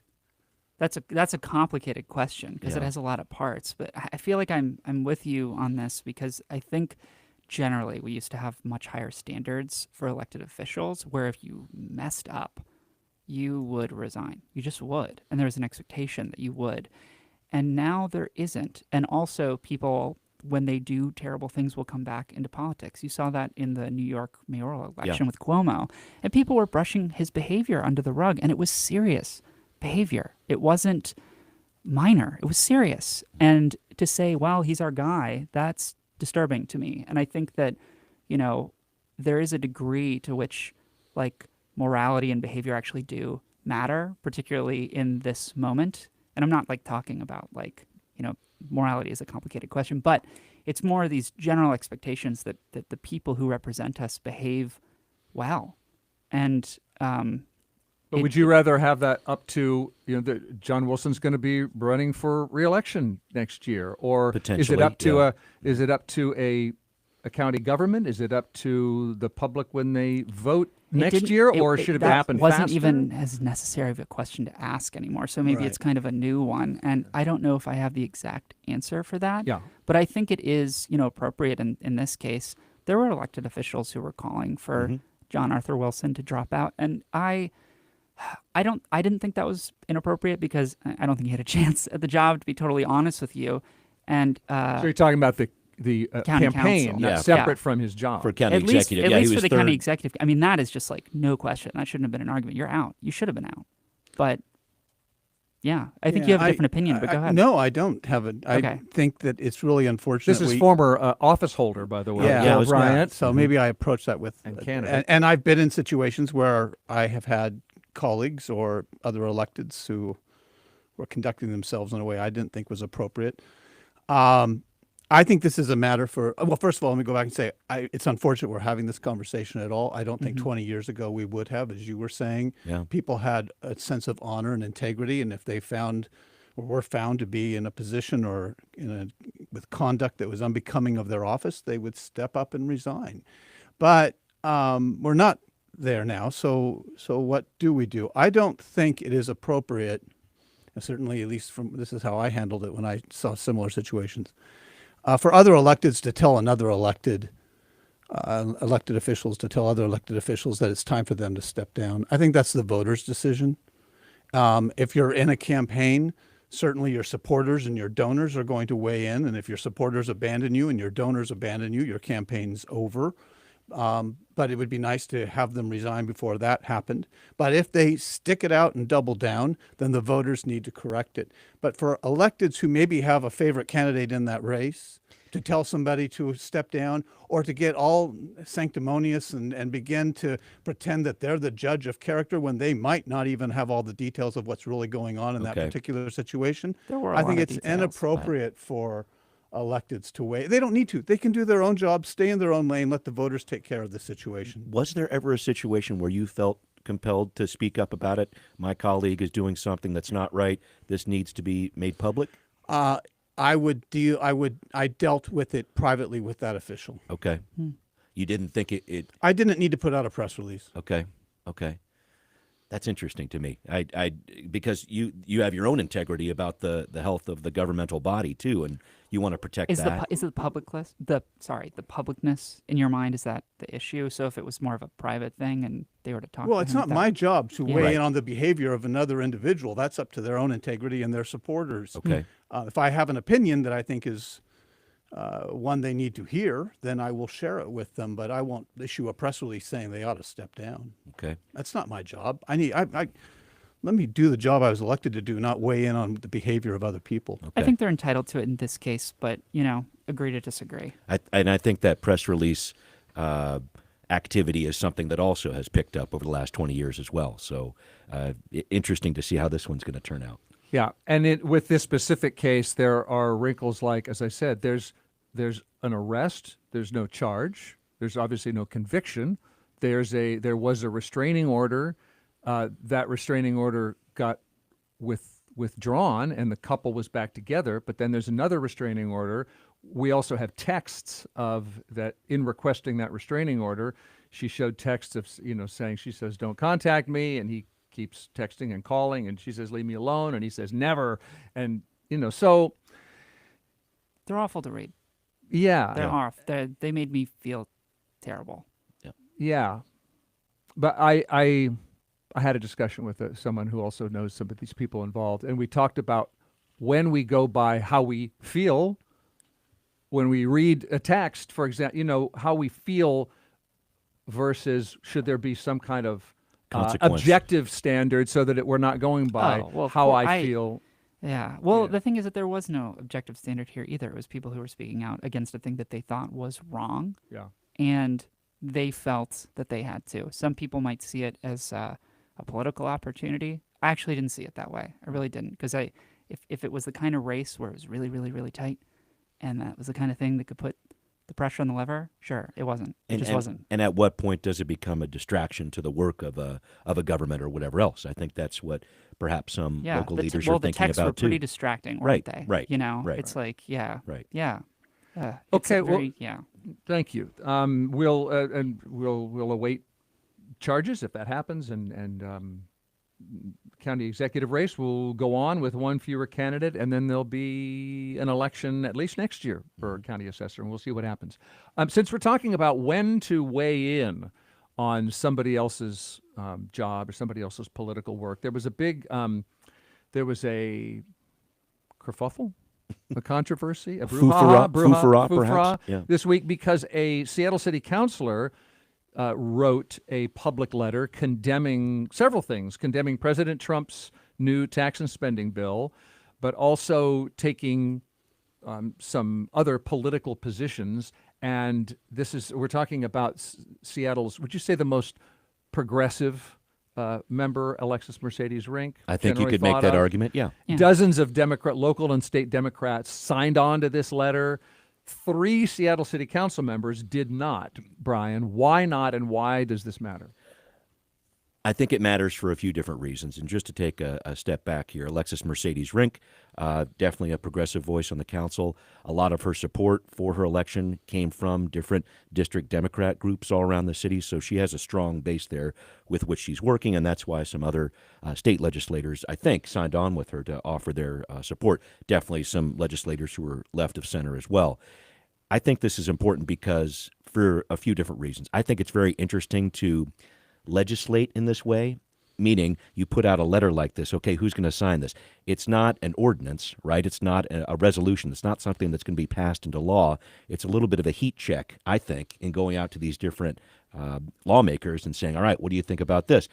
That's a complicated question because it has a lot of parts. But I feel like I'm with you on this because I think generally we used to have much higher standards for elected officials where if you messed up, you would resign. You just would. And there was an expectation that you would. And now there isn't. And also people, when they do terrible things, will come back into politics. You saw that in the New York mayoral election with Cuomo. And people were brushing his behavior under the rug. And it was serious behavior. It wasn't minor. It was serious. And to say, well, he's our guy, that's disturbing to me. And I think that, there is a degree to which morality and behavior actually do matter, particularly in this moment. And I'm not talking about morality is a complicated question, but it's more these general expectations that the people who represent us behave well. And but would you rather have that up to that John Wilson's going to be running for re-election next year, or is it up to a county government? Is it up to the public when they vote next year, or should it happen faster? That wasn't even as necessary of a question to ask anymore. So maybe it's kind of a new one, and I don't know if I have the exact answer for that. Yeah. But I think it is appropriate in this case. There were elected officials who were calling for John Arthur Wilson to drop out, and I didn't think that was inappropriate because I don't think he had a chance at the job, to be totally honest with you. And so you're talking about the campaign, council. separate from his job. For county executive, at least he for was the third. county executive. I mean, that is just no question. That shouldn't have been an argument. You're out. You should have been out. But yeah, I think you have a different opinion. But go ahead. No, I don't have it. I think that it's really unfortunate. This is former office holder, by the way, Bill Bryant. So maybe I approach that with candidate. And I've been in situations where I have had colleagues or other electeds who were conducting themselves in a way I didn't think was appropriate. I think this is a matter for, well, first of all, let me go back and say, it's unfortunate we're having this conversation at all. I don't think 20 years ago we would have, as you were saying. Yeah. People had a sense of honor and integrity, and if they found or were found to be in a position or with conduct that was unbecoming of their office, they would step up and resign. But we're not there now, so what do we do? I don't think it is appropriate, certainly at least this is how I handled it when I saw similar situations, for other electeds to tell another elected officials to tell other elected officials that it's time for them to step down. I think that's the voters' decision. If you're in a campaign, certainly your supporters and your donors are going to weigh in, and if your supporters abandon you and your donors abandon you, your campaign's over. But it would be nice to have them resign before that happened. But if they stick it out and double down, then the voters need to correct it. But for electeds who maybe have a favorite candidate in that race, to tell somebody to step down or to get all sanctimonious and begin to pretend that they're the judge of character when they might not even have all the details of what's really going on in that particular situation, I think it's inappropriate for electeds to wait. They don't need to. They can do their own job, stay in their own lane, let the voters take care of the situation. Was there ever a situation where you felt compelled to speak up about it? My colleague is doing something that's not right. This needs to be made public? I dealt with it privately with that official. Okay. You didn't think it I didn't need to put out a press release. Okay. That's interesting to me. I because you have your own integrity about the health of the governmental body too, and you want to protect that. Is the publicness in your mind, is that the issue? So if it was more of a private thing and they were to talk, well, it's not my job to weigh in Right. on the behavior of another individual. That's up to their own integrity and their supporters. Okay. If I have an opinion that I think is one they need to hear, then I will share it with them, but I won't issue a press release saying they ought to step down. Okay. That's not my job. Let me do the job I was elected to do, not weigh in on the behavior of other people. I think they're entitled to it in this case, but, agree to disagree. I think that press release activity is something that also has picked up over the last 20 years as well. So interesting to see how this one's going to turn out. Yeah, and with this specific case, there are wrinkles like, as I said, there's an arrest, there's no charge, there's obviously no conviction, there was a restraining order. That restraining order got withdrawn, and the couple was back together. But then there's another restraining order. We also have texts of that in requesting that restraining order. She showed texts of saying, she says, "Don't contact me," and he keeps texting and calling, and she says, "Leave me alone," and he says, "Never," and so they're awful to read. Yeah, they're awful. They made me feel terrible. Yeah, but I had a discussion with someone who also knows some of these people involved, and we talked about when we go by how we feel when we read a text, for example, how we feel versus should there be some kind of objective standard so that we're not going by how I feel. Yeah. Well, the thing is that there was no objective standard here either. It was people who were speaking out against a thing that they thought was wrong. Yeah. And they felt that they had to. Some people might see it as a political opportunity. I actually didn't see it that way. I really didn't. Because if it was the kind of race where it was really, really, really tight, and that was the kind of thing that could put the pressure on the lever, sure, it wasn't. It just wasn't. And at what point does it become a distraction to the work of a government or whatever else? I think that's what perhaps some local leaders are thinking about too. Well, the texts were pretty distracting, weren't they? Right. It's like, Right. Yeah. Okay. Thank you. We'll await charges if that happens, and county executive race will go on with one fewer candidate, and then there'll be an election at least next year for county assessor, and we'll see what happens. Since we're talking about when to weigh in on somebody else's job or somebody else's political work, there was a kerfuffle, a controversy, a brouhaha this week because a Seattle City councilor wrote a public letter condemning several things, condemning President Trump's new tax and spending bill, but also taking some other political positions. And we're talking about Seattle's, would you say the most progressive member, Alexis Mercedes Rink? I think you could make that argument, yeah. Dozens of local and state Democrats signed on to this letter. 3 Seattle City Council members did not. Brian, why not, and why does this matter? I think it matters for a few different reasons. And just to take a step back here, Alexis Mercedes Rink, definitely a progressive voice on the council. A lot of her support for her election came from different district Democrat groups all around the city. So she has a strong base there with which she's working. And that's why some other state legislators, I think, signed on with her to offer their support. Definitely some legislators who were left of center as well. I think this is important because for a few different reasons. I think it's very interesting to legislate in this way, meaning you put out a letter like this, okay, who's going to sign this? It's not an ordinance, right? It's not a resolution. It's not something that's going to be passed into law. It's a little bit of a heat check, I think, in going out to these different lawmakers and saying, all right, what do you think about this?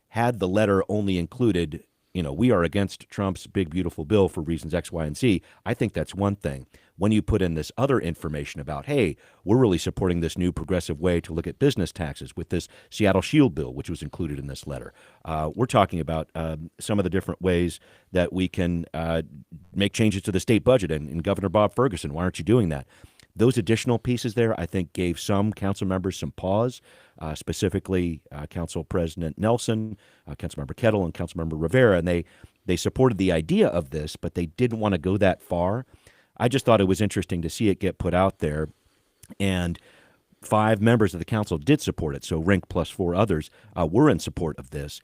Had the letter only included, we are against Trump's big, beautiful bill for reasons X, Y, and Z, I think that's one thing. When you put in this other information about, hey, we're really supporting this new progressive way to look at business taxes with this Seattle Shield bill, which was included in this letter. We're talking about some of the different ways that we can make changes to the state budget. And Governor Bob Ferguson, why aren't you doing that? Those additional pieces there, I think, gave some council members some pause, specifically Council President Nelson, Councilmember Kettle, and Councilmember Rivera. And they supported the idea of this, but they didn't want to go that far. I just thought it was interesting to see it get put out there, and 5 members of the council did support it. So Rink plus 4 others were in support of this.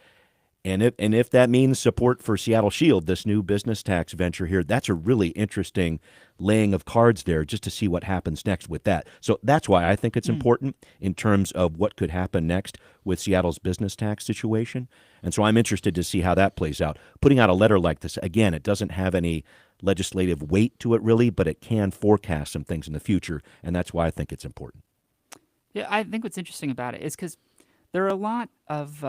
And if that means support for Seattle Shield, this new business tax venture here, that's a really interesting laying of cards there just to see what happens next with that. So that's why I think it's important in terms of what could happen next with Seattle's business tax situation. And so I'm interested to see how that plays out. Putting out a letter like this, again, it doesn't have any legislative weight to it, really, but it can forecast some things in the future, and that's why I think it's important. Yeah, I think what's interesting about it is because there are a lot of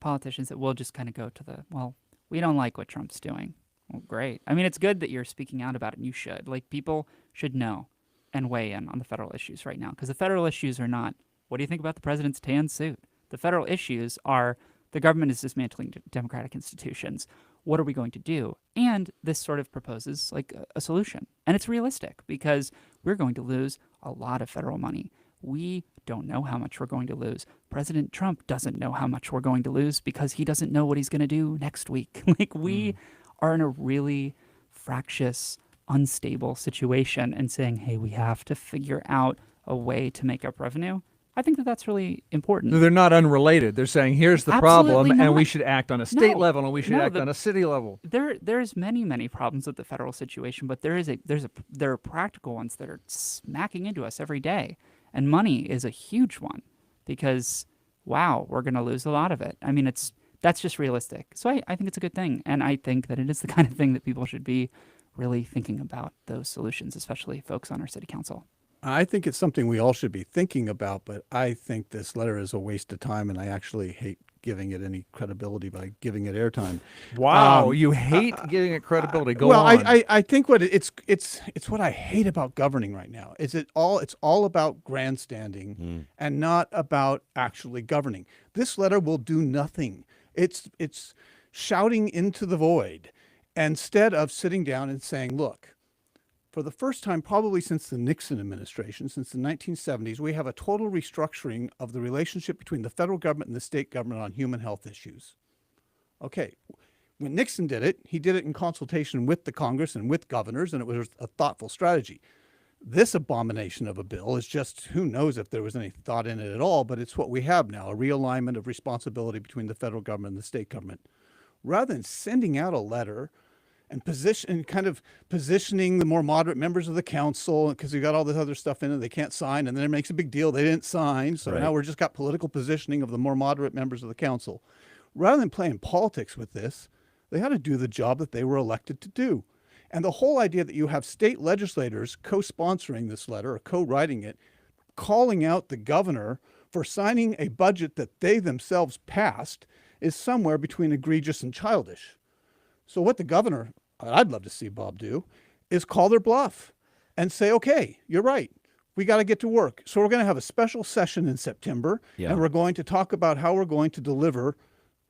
politicians that will just kind of go to well, we don't like what Trump's doing. Well, great. I mean, it's good that you're speaking out about it, and you should. Like, people should know and weigh in on the federal issues right now, because the federal issues are not, what do you think about the president's tan suit? The federal issues are the government is dismantling democratic institutions. What are we going to do? And this sort of proposes like a solution. And it's realistic because we're going to lose a lot of federal money. We don't know how much we're going to lose. President Trump doesn't know how much we're going to lose because he doesn't know what he's going to do next week. Like, we are in a really fractious, unstable situation, and saying, hey, we have to figure out a way to make up revenue. I think that that's really important. They're not unrelated. They're saying, here's the Absolutely problem, not. and we should act on a state No. level, and we should No, act on a city level. There's many problems with the federal situation, but there are practical ones that are smacking into us every day, and money is a huge one because, wow, we're going to lose a lot of it. I mean, that's just realistic. So I think it's a good thing, and I think that it is the kind of thing that people should be really thinking about those solutions, especially folks on our city council. I think it's something we all should be thinking about, but I think this letter is a waste of time, and I actually hate giving it any credibility by giving it airtime. Wow, you hate giving it credibility. Go well, on. I think what it's what I hate about governing right now. It's all about grandstanding and not about actually governing. This letter will do nothing. It's shouting into the void instead of sitting down and saying, look, for the first time probably since the Nixon administration, since the 1970s, we have a total restructuring of the relationship between the federal government and the state government on human health issues. Okay, when Nixon did it, he did it in consultation with the Congress and with governors, and it was a thoughtful strategy. This abomination of a bill is just, who knows if there was any thought in it at all, but it's what we have now, a realignment of responsibility between the federal government and the state government. Rather than sending out a letter and positioning the more moderate members of the council, because you got all this other stuff in it, they can't sign, and then it makes a big deal they didn't sign. So now we're just got political positioning of the more moderate members of the council. Rather than playing politics with this, they had to do the job that they were elected to do. And the whole idea that you have state legislators co-sponsoring this letter or co-writing it, calling out the governor for signing a budget that they themselves passed, is somewhere between egregious and childish. So what the governor, I'd love to see Bob do, is call their bluff and say, okay, you're right. We got to get to work. So we're going to have a special session in September, and we're going to talk about how we're going to deliver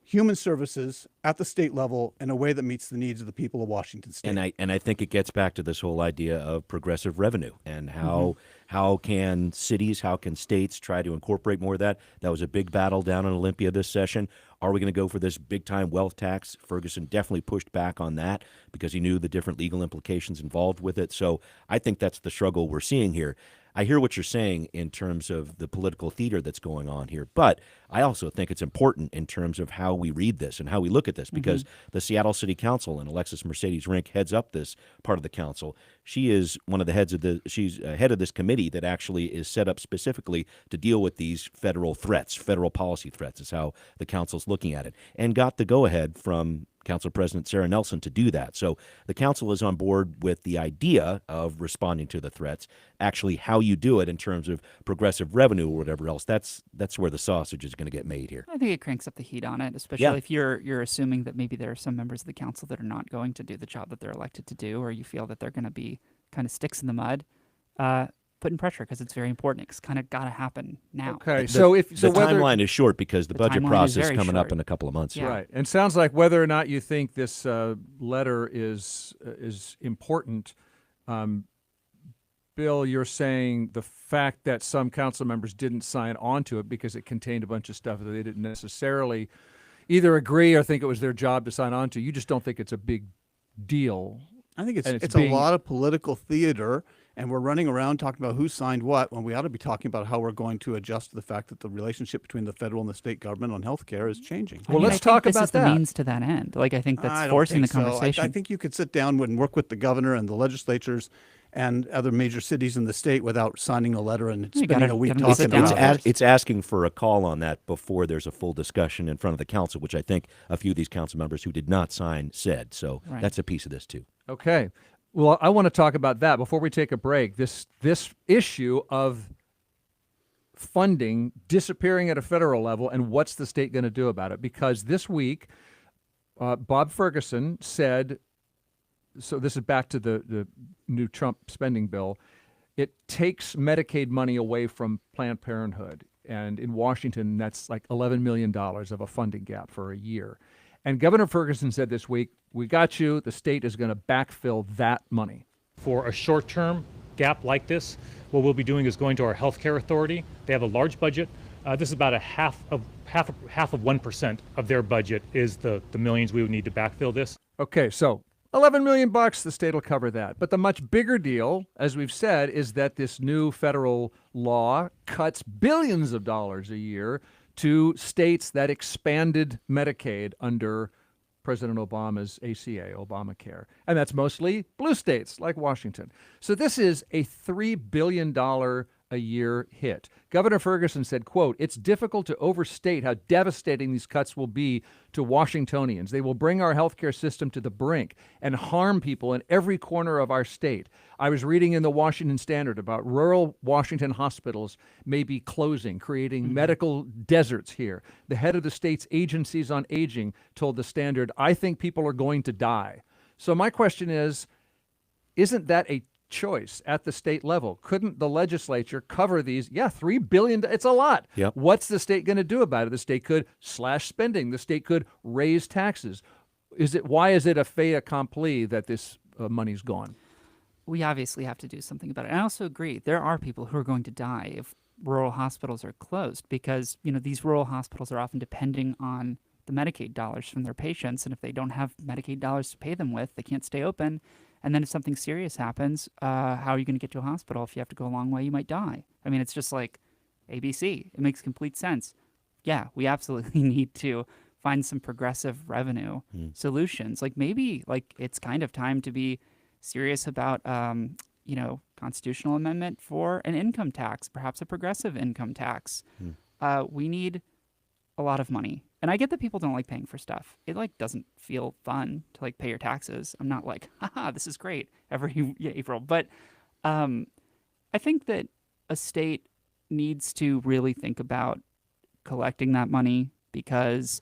human services at the state level in a way that meets the needs of the people of Washington State. And I think it gets back to this whole idea of progressive revenue and how can cities, how can states try to incorporate more of that. That was a big battle down in Olympia this session. Are we going to go for this big-time wealth tax? Ferguson definitely pushed back on that because he knew the different legal implications involved with it. So I think that's the struggle we're seeing here. I hear what you're saying in terms of the political theater that's going on here, but I also think it's important in terms of how we read this and how we look at this, because the Seattle City Council, and Alexis Mercedes Rink heads up this part of the council. She is one of the heads of she's head of this committee that actually is set up specifically to deal with these federal threats, federal policy threats is how the council's looking at it, and got the go-ahead from Council President Sarah Nelson to do that. So the council is on board with the idea of responding to the threats. Actually, how you do it in terms of progressive revenue or whatever else, that's where the sausage is going to get made here. I think it cranks up the heat on it, especially if you're assuming that maybe there are some members of the council that are not going to do the job that they're elected to do, or you feel that they're going to be kind of sticks in the mud. Putting pressure because it's very important. It's kind of got to happen now. Okay, The whether timeline is short because the budget timeline is process very coming up short. in a couple of months. Yeah. Right. And sounds like whether or not you think this letter is important, Bill, you're saying the fact that some council members didn't sign on to it because it contained a bunch of stuff that they didn't necessarily either agree or think it was their job to sign on to. You just don't think it's a big deal. I think And it's being- a lot of political theater, and we're running around talking about who signed what when we ought to be talking about how we're going to adjust to the fact that the relationship between the federal and the state government on health care is changing. I mean, I think this is the means to that end. Like, I think I that's don't forcing think the conversation. I think you could sit down and work with the governor and the legislatures and other major cities in the state without signing a letter and spending a week talking about it. It's asking for a call on that before there's a full discussion in front of the council, which I think a few of these council members who did not sign said. So Right. that's a piece of this too. Okay. Well, I want to talk about that before we take a break. This issue of funding disappearing at a federal level, and what's the state going to do about it? Because this week, Bob Ferguson said, so this is back to the new Trump spending bill, it takes Medicaid money away from Planned Parenthood. And in Washington, that's like $11 million of a funding gap for a year. And Governor Ferguson said this week, we got you. The state is going to backfill that money. For a short-term gap like this, what we'll be doing is going to our healthcare authority. They have a large budget. This is about half of 1% of their budget is the millions we would need to backfill this. Okay, so $11 million, the state will cover that. But the much bigger deal, as we've said, is that this new federal law cuts billions of dollars a year to states that expanded Medicaid under President Obama's ACA, Obamacare. And that's mostly blue states like Washington. So this is a $3 billion a year hit. Governor Ferguson said, quote, "It's difficult to overstate how devastating these cuts will be to Washingtonians. They will bring our healthcare system to the brink and harm people in every corner of our state. I was reading in the Washington Standard about rural Washington hospitals may be closing, creating medical deserts here. The head of the state's agencies on aging told the Standard, I think people are going to die." So my question is, isn't that a choice at the state level? Couldn't the legislature cover these? Yeah, $3 billion. It's a lot. Yep. What's the state going to do about it? The state could slash spending. The state could raise taxes. Why is it a fait accompli that this money's gone? We obviously have to do something about it. And I also agree, there are people who are going to die if rural hospitals are closed because, these rural hospitals are often depending on the Medicaid dollars from their patients. And if they don't have Medicaid dollars to pay them with, they can't stay open. And then if something serious happens, how are you going to get to a hospital? If you have to go a long way, you might die. I mean, it's just like ABC. It makes complete sense. Yeah, we absolutely need to find some progressive revenue solutions. Like maybe it's kind of time to be serious about, constitutional amendment for an income tax, perhaps a progressive income tax. We need a lot of money. And I get that people don't like paying for stuff. It doesn't feel fun to pay your taxes. I'm not like, haha, this is great every April. But I think that a state needs to really think about collecting that money because,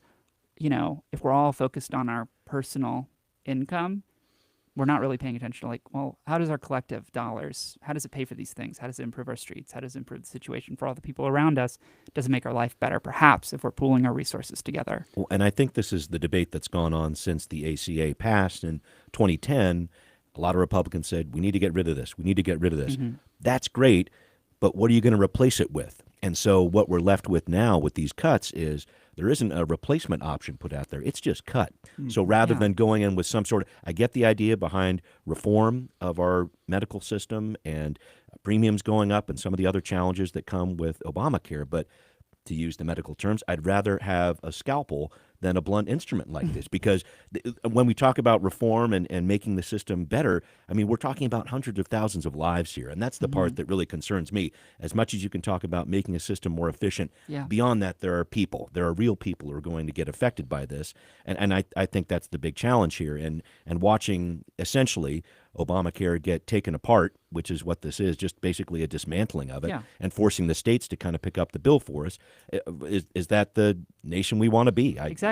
if we're all focused on our personal income, we're not really paying attention to how does our collective dollars, how does it pay for these things? How does it improve our streets? How does it improve the situation for all the people around us? Does it make our life better, perhaps, if we're pooling our resources together? Well, and I think this is the debate that's gone on since the ACA passed in 2010. A lot of Republicans said, we need to get rid of this. We need to get rid of this. That's great, but what are you going to replace it with? And so what we're left with now with these cuts is there isn't a replacement option put out there. It's just cut. So rather than going in with some sort of, I get the idea behind reform of our medical system and premiums going up and some of the other challenges that come with Obamacare, but to use the medical terms, I'd rather have a scalpel than a blunt instrument like this. Because when we talk about reform and making the system better, I mean, we're talking about hundreds of thousands of lives here. And that's the part that really concerns me. As much as you can talk about making a system more efficient, beyond that, there are people. There are real people who are going to get affected by this. And I think that's the big challenge here. And watching, essentially, Obamacare get taken apart, which is what this is, just basically a dismantling of it, and forcing the states to kind of pick up the bill for us. Is that the nation we want to be? Exactly.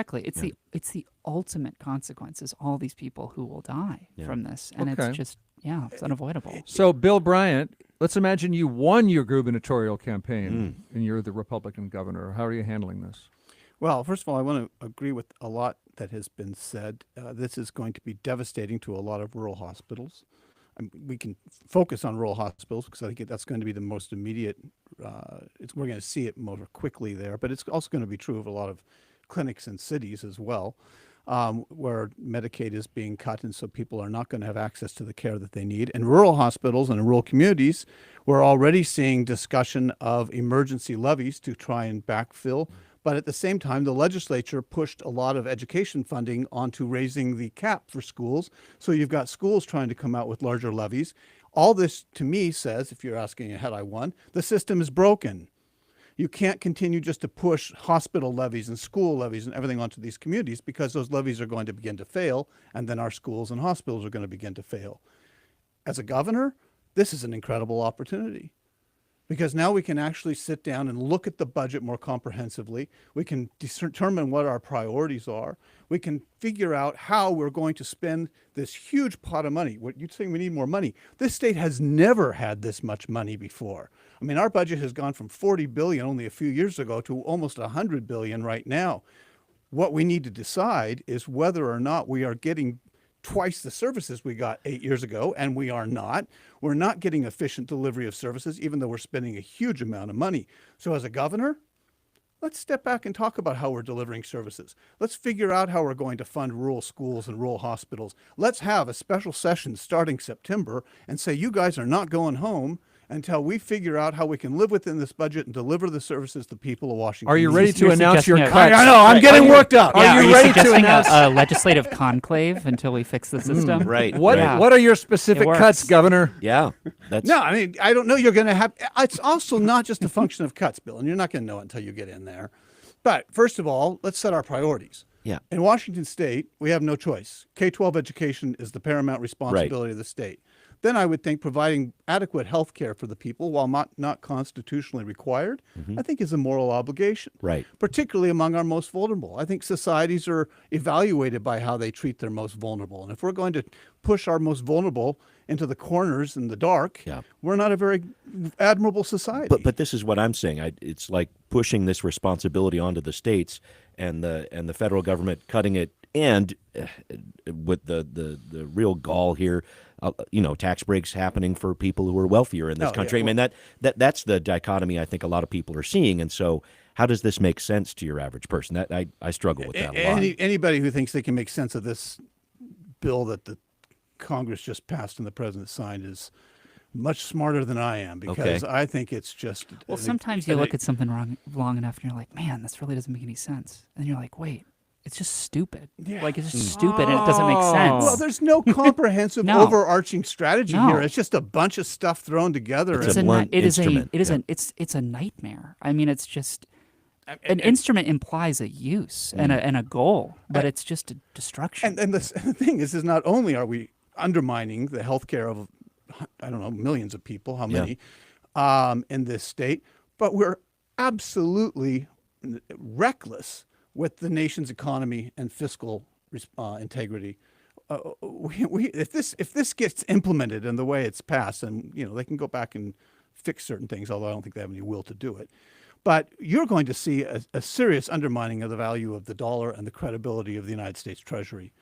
It's the ultimate consequences, all these people who will die from this. And it's just, it's unavoidable. So, Bill Bryant, let's imagine you won your gubernatorial campaign and you're the Republican governor. How are you handling this? Well, first of all, I want to agree with a lot that has been said. This is going to be devastating to a lot of rural hospitals. We can focus on rural hospitals because I think that's going to be the most immediate. We're going to see it more quickly there, but it's also going to be true of a lot of clinics in cities as well, where Medicaid is being cut, and so people are not going to have access to the care that they need. In rural hospitals and in rural communities, we're already seeing discussion of emergency levies to try and backfill. But at the same time, the legislature pushed a lot of education funding onto raising the cap for schools. So you've got schools trying to come out with larger levies. All this, to me, says, if you're asking had I won, the system is broken. You can't continue just to push hospital levies and school levies and everything onto these communities, because those levies are going to begin to fail, and then our schools and hospitals are going to begin to fail. As a governor, this is an incredible opportunity, because now we can actually sit down and look at the budget more comprehensively. We can determine what our priorities are. We can figure out how we're going to spend this huge pot of money. What you're saying, we need more money. This state has never had this much money before. I mean, our budget has gone from $40 billion only a few years ago to almost $100 billion right now. What we need to decide is whether or not we are getting twice the services we got 8 years ago, and we are not. We're not getting efficient delivery of services, even though we're spending a huge amount of money. So as a governor, let's step back and talk about how we're delivering services. Let's figure out how we're going to fund rural schools and rural hospitals. Let's have a special session starting September and say, you guys are not going home until we figure out how we can live within this budget and deliver the services to people of Washington. Are you DC. ready to announce your cuts? I know, I'm getting worked up. Yeah, Are you ready to announce a legislative conclave until we fix the system? Right. What are your specific cuts, Governor? Yeah. That's No, I mean, I don't know you're going to have, it's also not just a function of cuts, Bill, and you're not going to know it until you get in there. But first of all, let's set our priorities. Yeah. In Washington State, we have no choice. K-12 education is the paramount responsibility of the state. Then I would think providing adequate health care for the people, while not constitutionally required, I think is a moral obligation. Right. Particularly among our most vulnerable. I think societies are evaluated by how they treat their most vulnerable. And if we're going to push our most vulnerable into the corners in the dark, we're not a very admirable society. But this is what I'm saying. It's like pushing this responsibility onto the states and the federal government cutting it, and with the real gall here, tax breaks happening for people who are wealthier in this country. Yeah. I mean, that's the dichotomy I think a lot of people are seeing. And so how does this make sense to your average person? That I struggle with that a lot. Anybody who thinks they can make sense of this bill that the Congress just passed and the president signed is much smarter than I am, because I think it's just... Well, sometimes you look at something long enough and you're like, man, this really doesn't make any sense. And then you're like, wait, it's just stupid. Yeah. Like, it's just stupid and it doesn't make sense. Well, there's no comprehensive overarching strategy here. It's just a bunch of stuff thrown together. It's a nightmare. I mean, it's just... An instrument implies a use and a goal, but it's just a destruction. And the thing is not only are we undermining the health care of, I don't know, millions of people, how many, in this state, but we're absolutely reckless with the nation's economy and fiscal integrity. If this gets implemented in the way it's passed, and they can go back and fix certain things, although I don't think they have any will to do it. But you're going to see a serious undermining of the value of the dollar and the credibility of the United States Treasury.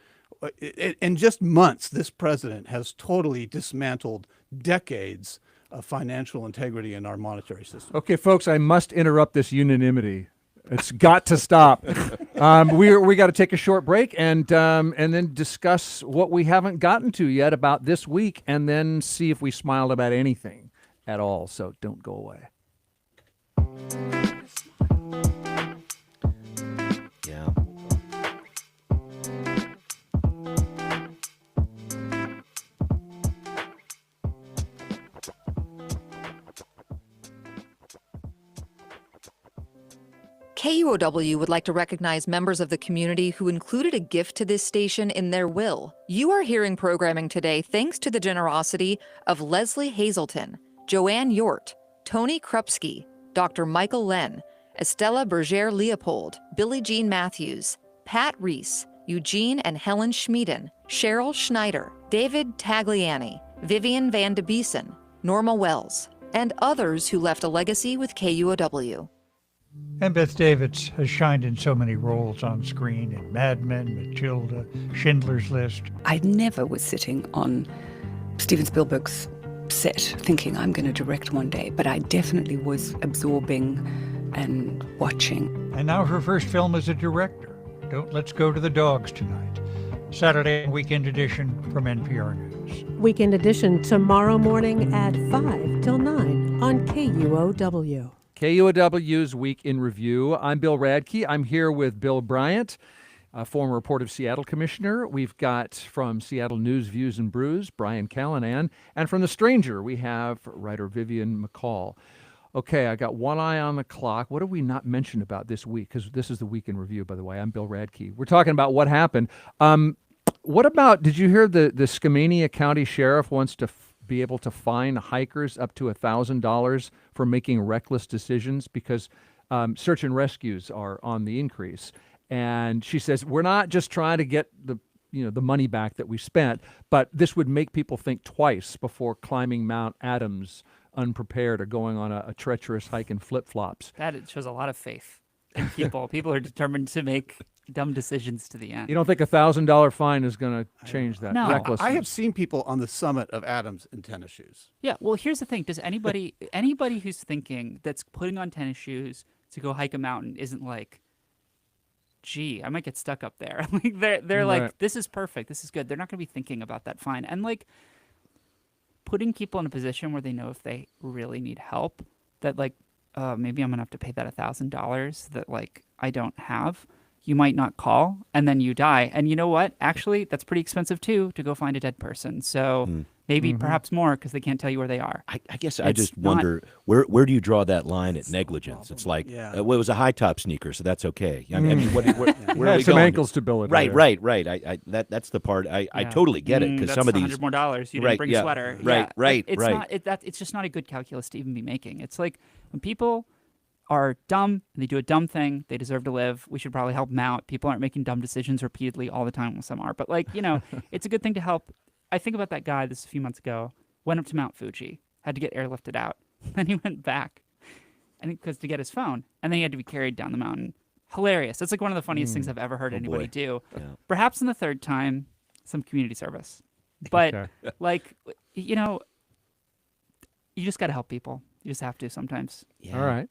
In just months, this president has totally dismantled decades of financial integrity in our monetary system. Okay, folks, I must interrupt this unanimity. It's got to stop. We got to take a short break and then discuss what we haven't gotten to yet about this week, and then see if we smiled about anything at all. So don't go away. Yeah. KUOW would like to recognize members of the community who included a gift to this station in their will. You are hearing programming today thanks to the generosity of Leslie Hazelton, Joanne Yort, Tony Krupski, Dr. Michael Len, Estella Berger Leopold, Billie Jean Matthews, Pat Reese, Eugene and Helen Schmieden, Cheryl Schneider, David Tagliani, Vivian Van de Beesen, Norma Wells, and others who left a legacy with KUOW. And Beth Davids has shined in so many roles on screen in Mad Men, Matilda, Schindler's List. I never was sitting on Steven Spielberg's set thinking I'm going to direct one day, but I definitely was absorbing and watching. And now her first film as a director, Let's Go to the Dogs Tonight. Saturday Weekend Edition from NPR News. Weekend Edition tomorrow morning at 5 till 9 on KUOW. KUOW's Week in Review. I'm Bill Radke. I'm here with Bill Bryant, former Port of Seattle Commissioner. We've got from Seattle News, Views, and Brews, Brian Callanan. And from The Stranger, we have writer Vivian McCall. Okay, I got one eye on the clock. What have we not mentioned about this week? Because this is the week in review, by the way. I'm Bill Radke. We're talking about what happened. What about, did you hear the Skamania County Sheriff wants to be able to fine hikers up to $1,000 for making reckless decisions because search and rescues are on the increase. And she says, we're not just trying to get the money back that we spent, but this would make people think twice before climbing Mount Adams unprepared or going on a treacherous hike in flip-flops. That it shows a lot of faith in people. People are determined to make dumb decisions to the end. You don't think $1,000 fine is going to change that? No. Recklessness. I have seen people on the summit of Adams in tennis shoes. Yeah, well, here's the thing. Does anybody who's thinking that's putting on tennis shoes to go hike a mountain isn't like, gee, I might get stuck up there. Like they're Right. like, this is perfect. This is good. They're not going to be thinking about that fine. And like putting people in a position where they know if they really need help, that like, maybe I'm going to have to pay that $1,000 that like I don't have. You might not call, and then you die. And you know what? Actually, that's pretty expensive, too, to go find a dead person. So maybe perhaps more because they can't tell you where they are. I guess I just wonder, where do you draw that line at negligence? It's like, well, it was a high-top sneaker, so that's okay. I mean, where are we some going? ankle stability. Right. That's the part. I totally get it because some of these $100 more. You didn't bring a sweater. Right. It's just not a good calculus to even be making. It's like when people are dumb and they do a dumb thing, they deserve to live. We should probably help them out. People aren't making dumb decisions repeatedly all the time. Well, some are, but like, it's a good thing to help. I think about that guy a few months ago, went up to Mount Fuji, had to get airlifted out. Then he went back, I think because to get his phone, and then he had to be carried down the mountain. Hilarious. That's like one of the funniest things I've ever heard anybody do. Yeah. Perhaps in the third time, some community service. But like, you just got to help people. You just have to sometimes. Yeah. All right.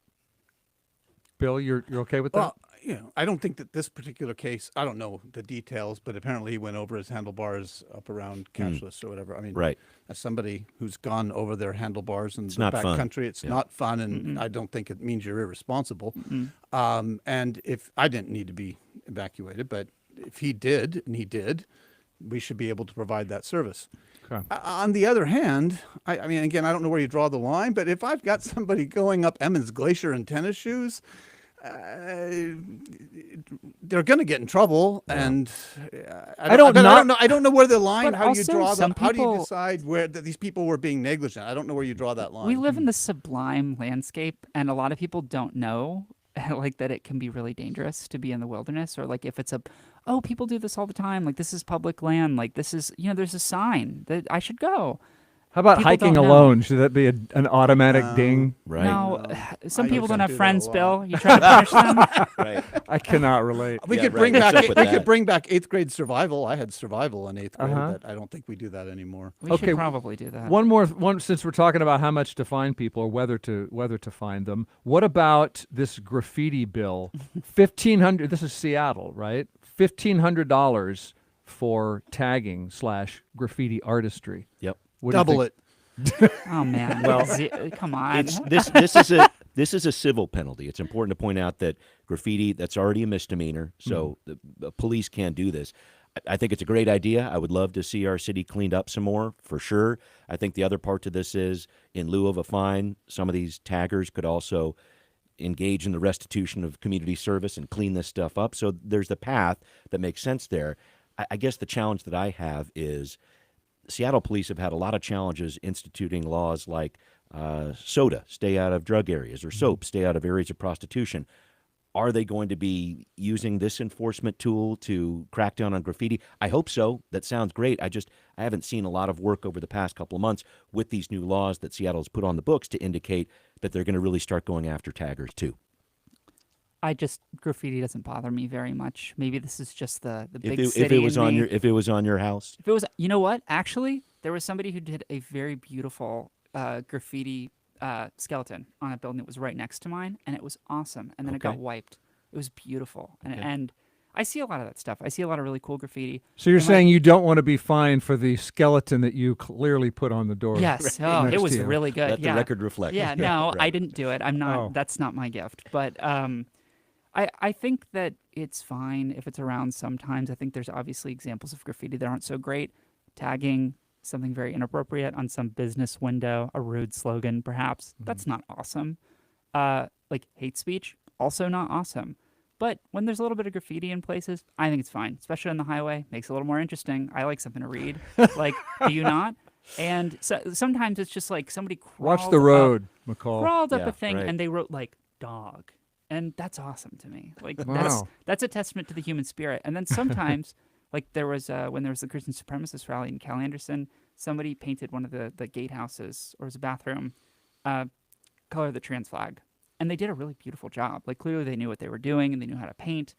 Bill, you're okay with that? Well, I don't think that this particular case, I don't know the details, but apparently he went over his handlebars up around cashless or whatever. I mean, as somebody who's gone over their handlebars in the backcountry, it's not fun, and I don't think it means you're irresponsible. And if I didn't need to be evacuated, but if he did, and he did, we should be able to provide that service. Okay. On the other hand, I mean, again, I don't know where you draw the line, but if I've got somebody going up Emmons Glacier in tennis shoes, they're going to get in trouble, and I don't know where the line. But how do you also, draw some them? How do you people- decide where that these people were being negligent? I don't know where you draw that line. We live in this sublime landscape, and a lot of people don't know like that it can be really dangerous to be in the wilderness, or like if it's people do this all the time, like this is public land, like this is, there's a sign that I should go. How about People hiking don't know. alone? Should that be an automatic ding? Right. No, some I people don't usually have do that friends, a lot. Bill. You try to punish them? Right. I cannot relate. We Yeah, could right. bring What's back up with we that? could bring back 8th grade survival. I had survival in 8th grade, Uh-huh. but I don't think we do that anymore. We should probably do that. One since we're talking about how much to fine people or whether to fine them. What about this graffiti bill? $1,500. This is Seattle, right? $1,500 for tagging / graffiti artistry. Yep. What do you Double think? it. Oh man, Well, come on. This is a civil penalty. It's important to point out that graffiti, that's already a misdemeanor, so the police can't do this. I think it's a great idea. I would love to see our city cleaned up some more, for sure. I think the other part to this is, in lieu of a fine, some of these taggers could also engage in the restitution of community service and clean this stuff up. So there's the path that makes sense there. I guess the challenge that I have is Seattle police have had a lot of challenges instituting laws like soda, stay out of drug areas, or soap, stay out of areas of prostitution. Are they going to be using this enforcement tool to crack down on graffiti? I hope so. That sounds great. I haven't seen a lot of work over the past couple of months with these new laws that Seattle's put on the books to indicate that they're going to really start going after taggers too. Graffiti doesn't bother me very much. Maybe this is just the big If city it was in on me. if it was on your house, If it was, you know what? Actually, there was somebody who did a very beautiful graffiti skeleton on a building that was right next to mine, and it was awesome. And then it got Okay. wiped. It was beautiful, Okay. and I see a lot of that stuff. I see a lot of really cool graffiti. So you're And, saying you don't want to be fined for the skeleton that you clearly put on the door? Yes. next Oh, it to was you? really good. let the yeah. record reflect. Yeah. No, I Right. didn't do it. I'm not. Oh. That's not my gift. But I think that it's fine if it's around sometimes. I think there's obviously examples of graffiti that aren't so great. Tagging something very inappropriate on some business window, a rude slogan, perhaps. That's not awesome. Like hate speech, also not awesome. But when there's a little bit of graffiti in places, I think it's fine, especially on the highway. Makes it a little more interesting. I like something to read. Like, do you not? And so, sometimes it's just like somebody Watch the road, McCall. crawled up Yeah, a thing right. and they wrote like dog. And that's awesome to me. Like Wow. that's a testament to the human spirit. And then sometimes, like there was when there was the Christian supremacist rally in Cal Anderson, somebody painted one of the gatehouses, or it was a bathroom, color of the trans flag. And they did a really beautiful job. Like clearly they knew what they were doing and they knew how to paint.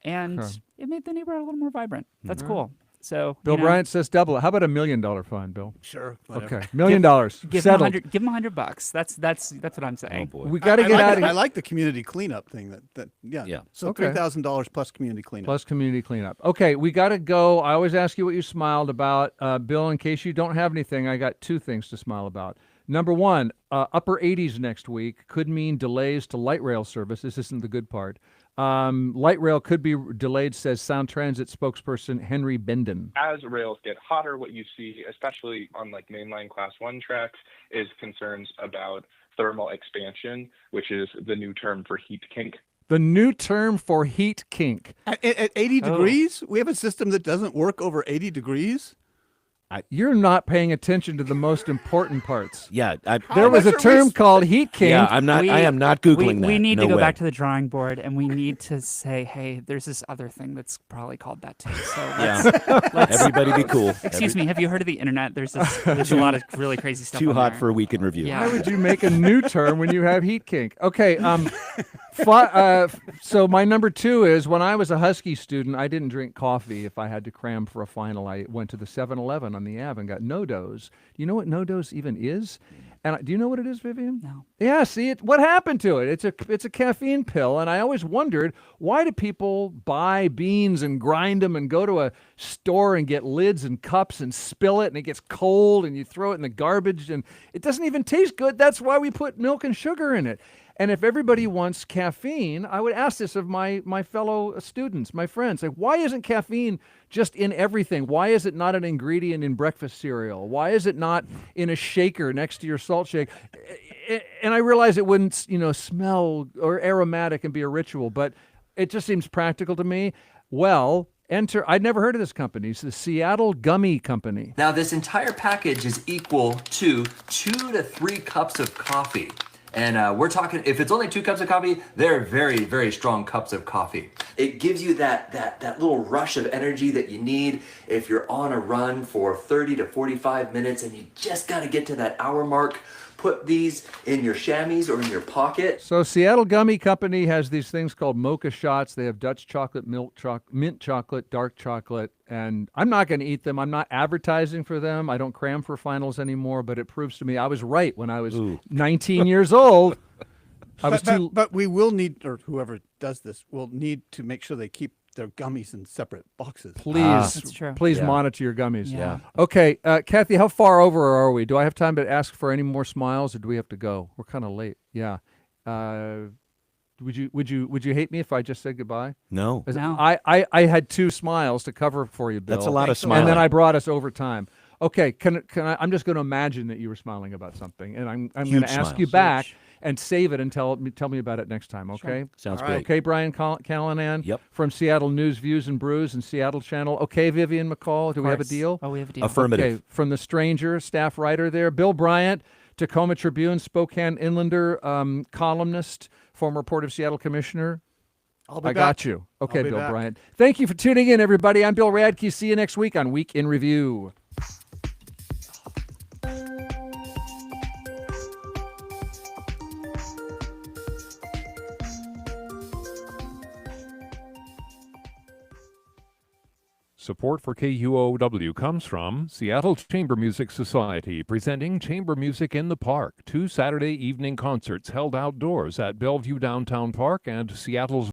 And Huh. it made the neighborhood a little more vibrant. That's cool. So Bill you know, Bryant says double it. How about $1 million fine, Bill? Sure. Whatever. Okay, $1 million give settled. them $100. That's what I'm saying. Oh boy. We got to I get like out it. of I here. like the community cleanup thing. Yeah. Yeah. So Okay. $3,000 plus community cleanup. Plus community cleanup. Okay, we got to go. I always ask you what you smiled about. Bill, in case you don't have anything, I got two things to smile about. Number one, upper 80s next week could mean delays to light rail service. This isn't the good part. Light rail could be delayed, says Sound Transit spokesperson Henry Benden. As rails get hotter, what you see, especially on like mainline Class 1 tracks, is concerns about thermal expansion, which is the new term for heat kink. The new term for heat kink. At 80 degrees? We have a system that doesn't work over 80 degrees? You're not paying attention to the most important parts. Yeah, There was a term called heat kink. Yeah, I am not googling that. We need No to go way. back to the drawing board, and we need to say, hey, there's this other thing that's probably called that too. So let's Everybody be cool. Excuse me, have you heard of the internet? There's a lot of really crazy stuff. Too on hot there. for a week in review. Yeah. Why would you make a new term when you have heat kink? Okay, so my number two is when I was a Husky student, I didn't drink coffee if I had to cram for a final. I went to the 7-Eleven on the Ave and got No-Dose. Do you know what No-Dose even is? And do you know what it is, Vivian? No. Yeah, see, what happened to it? It's a caffeine pill, and I always wondered, why do people buy beans and grind them and go to a store and get lids and cups and spill it, and it gets cold, and you throw it in the garbage, and it doesn't even taste good. That's why we put milk and sugar in it. And if everybody wants caffeine, I would ask this of my fellow students, my friends, like, why isn't caffeine just in everything? Why is it not an ingredient in breakfast cereal? Why is it not in a shaker next to your salt shake? And I realize it wouldn't, smell or aromatic and be a ritual, but it just seems practical to me. Well, I'd never heard of this company. It's the Seattle Gummy Company. Now, this entire package is equal to 2 to 3 cups of coffee. And we're talking, if it's only 2 cups of coffee, they're very, very strong cups of coffee. It gives you that little rush of energy that you need if you're on a run for 30 to 45 minutes and you just got to get to that hour mark. Put these in your chamois or in your pocket. So Seattle Gummy Company has these things called mocha shots. They have Dutch chocolate, mint chocolate, dark chocolate, and I'm not going to eat them. I'm not advertising for them. I don't cram for finals anymore, but it proves to me I was right when I was 19 years old. But we will need, or whoever does this, will need to make sure they keep their gummies in separate boxes. Please monitor your gummies. Yeah. Okay, Kathy, how far over are we? Do I have time to ask for any more smiles, or do we have to go? We're kind of late. Yeah. Would you hate me if I just said goodbye? No. I had 2 smiles to cover for you, Bill. That's a lot of And then smiling. I brought us over time. Okay, can I? I'm just going to imagine that you were smiling about something, and I'm going Huge to ask smile. you back and save it and tell me about it next time. Okay? Sure. Sounds All great. Okay, Brian Callanan. Yep. From Seattle News, Views and Brews and Seattle Channel. Okay, Vivian McCall. Do we have a course. deal? Oh, we have a deal. Affirmative. Okay, from The Stranger, staff writer there. Bill Bryant, Tacoma Tribune, Spokane Inlander columnist, former Port of Seattle commissioner. I'll be I back. got you. Okay, I'll be Bill back. Bryant. Thank you for tuning in, everybody. I'm Bill Radke. See you next week on Week in Review. Support for KUOW comes from Seattle Chamber Music Society, presenting Chamber Music in the Park, 2 Saturday evening concerts held outdoors at Bellevue Downtown Park and Seattle's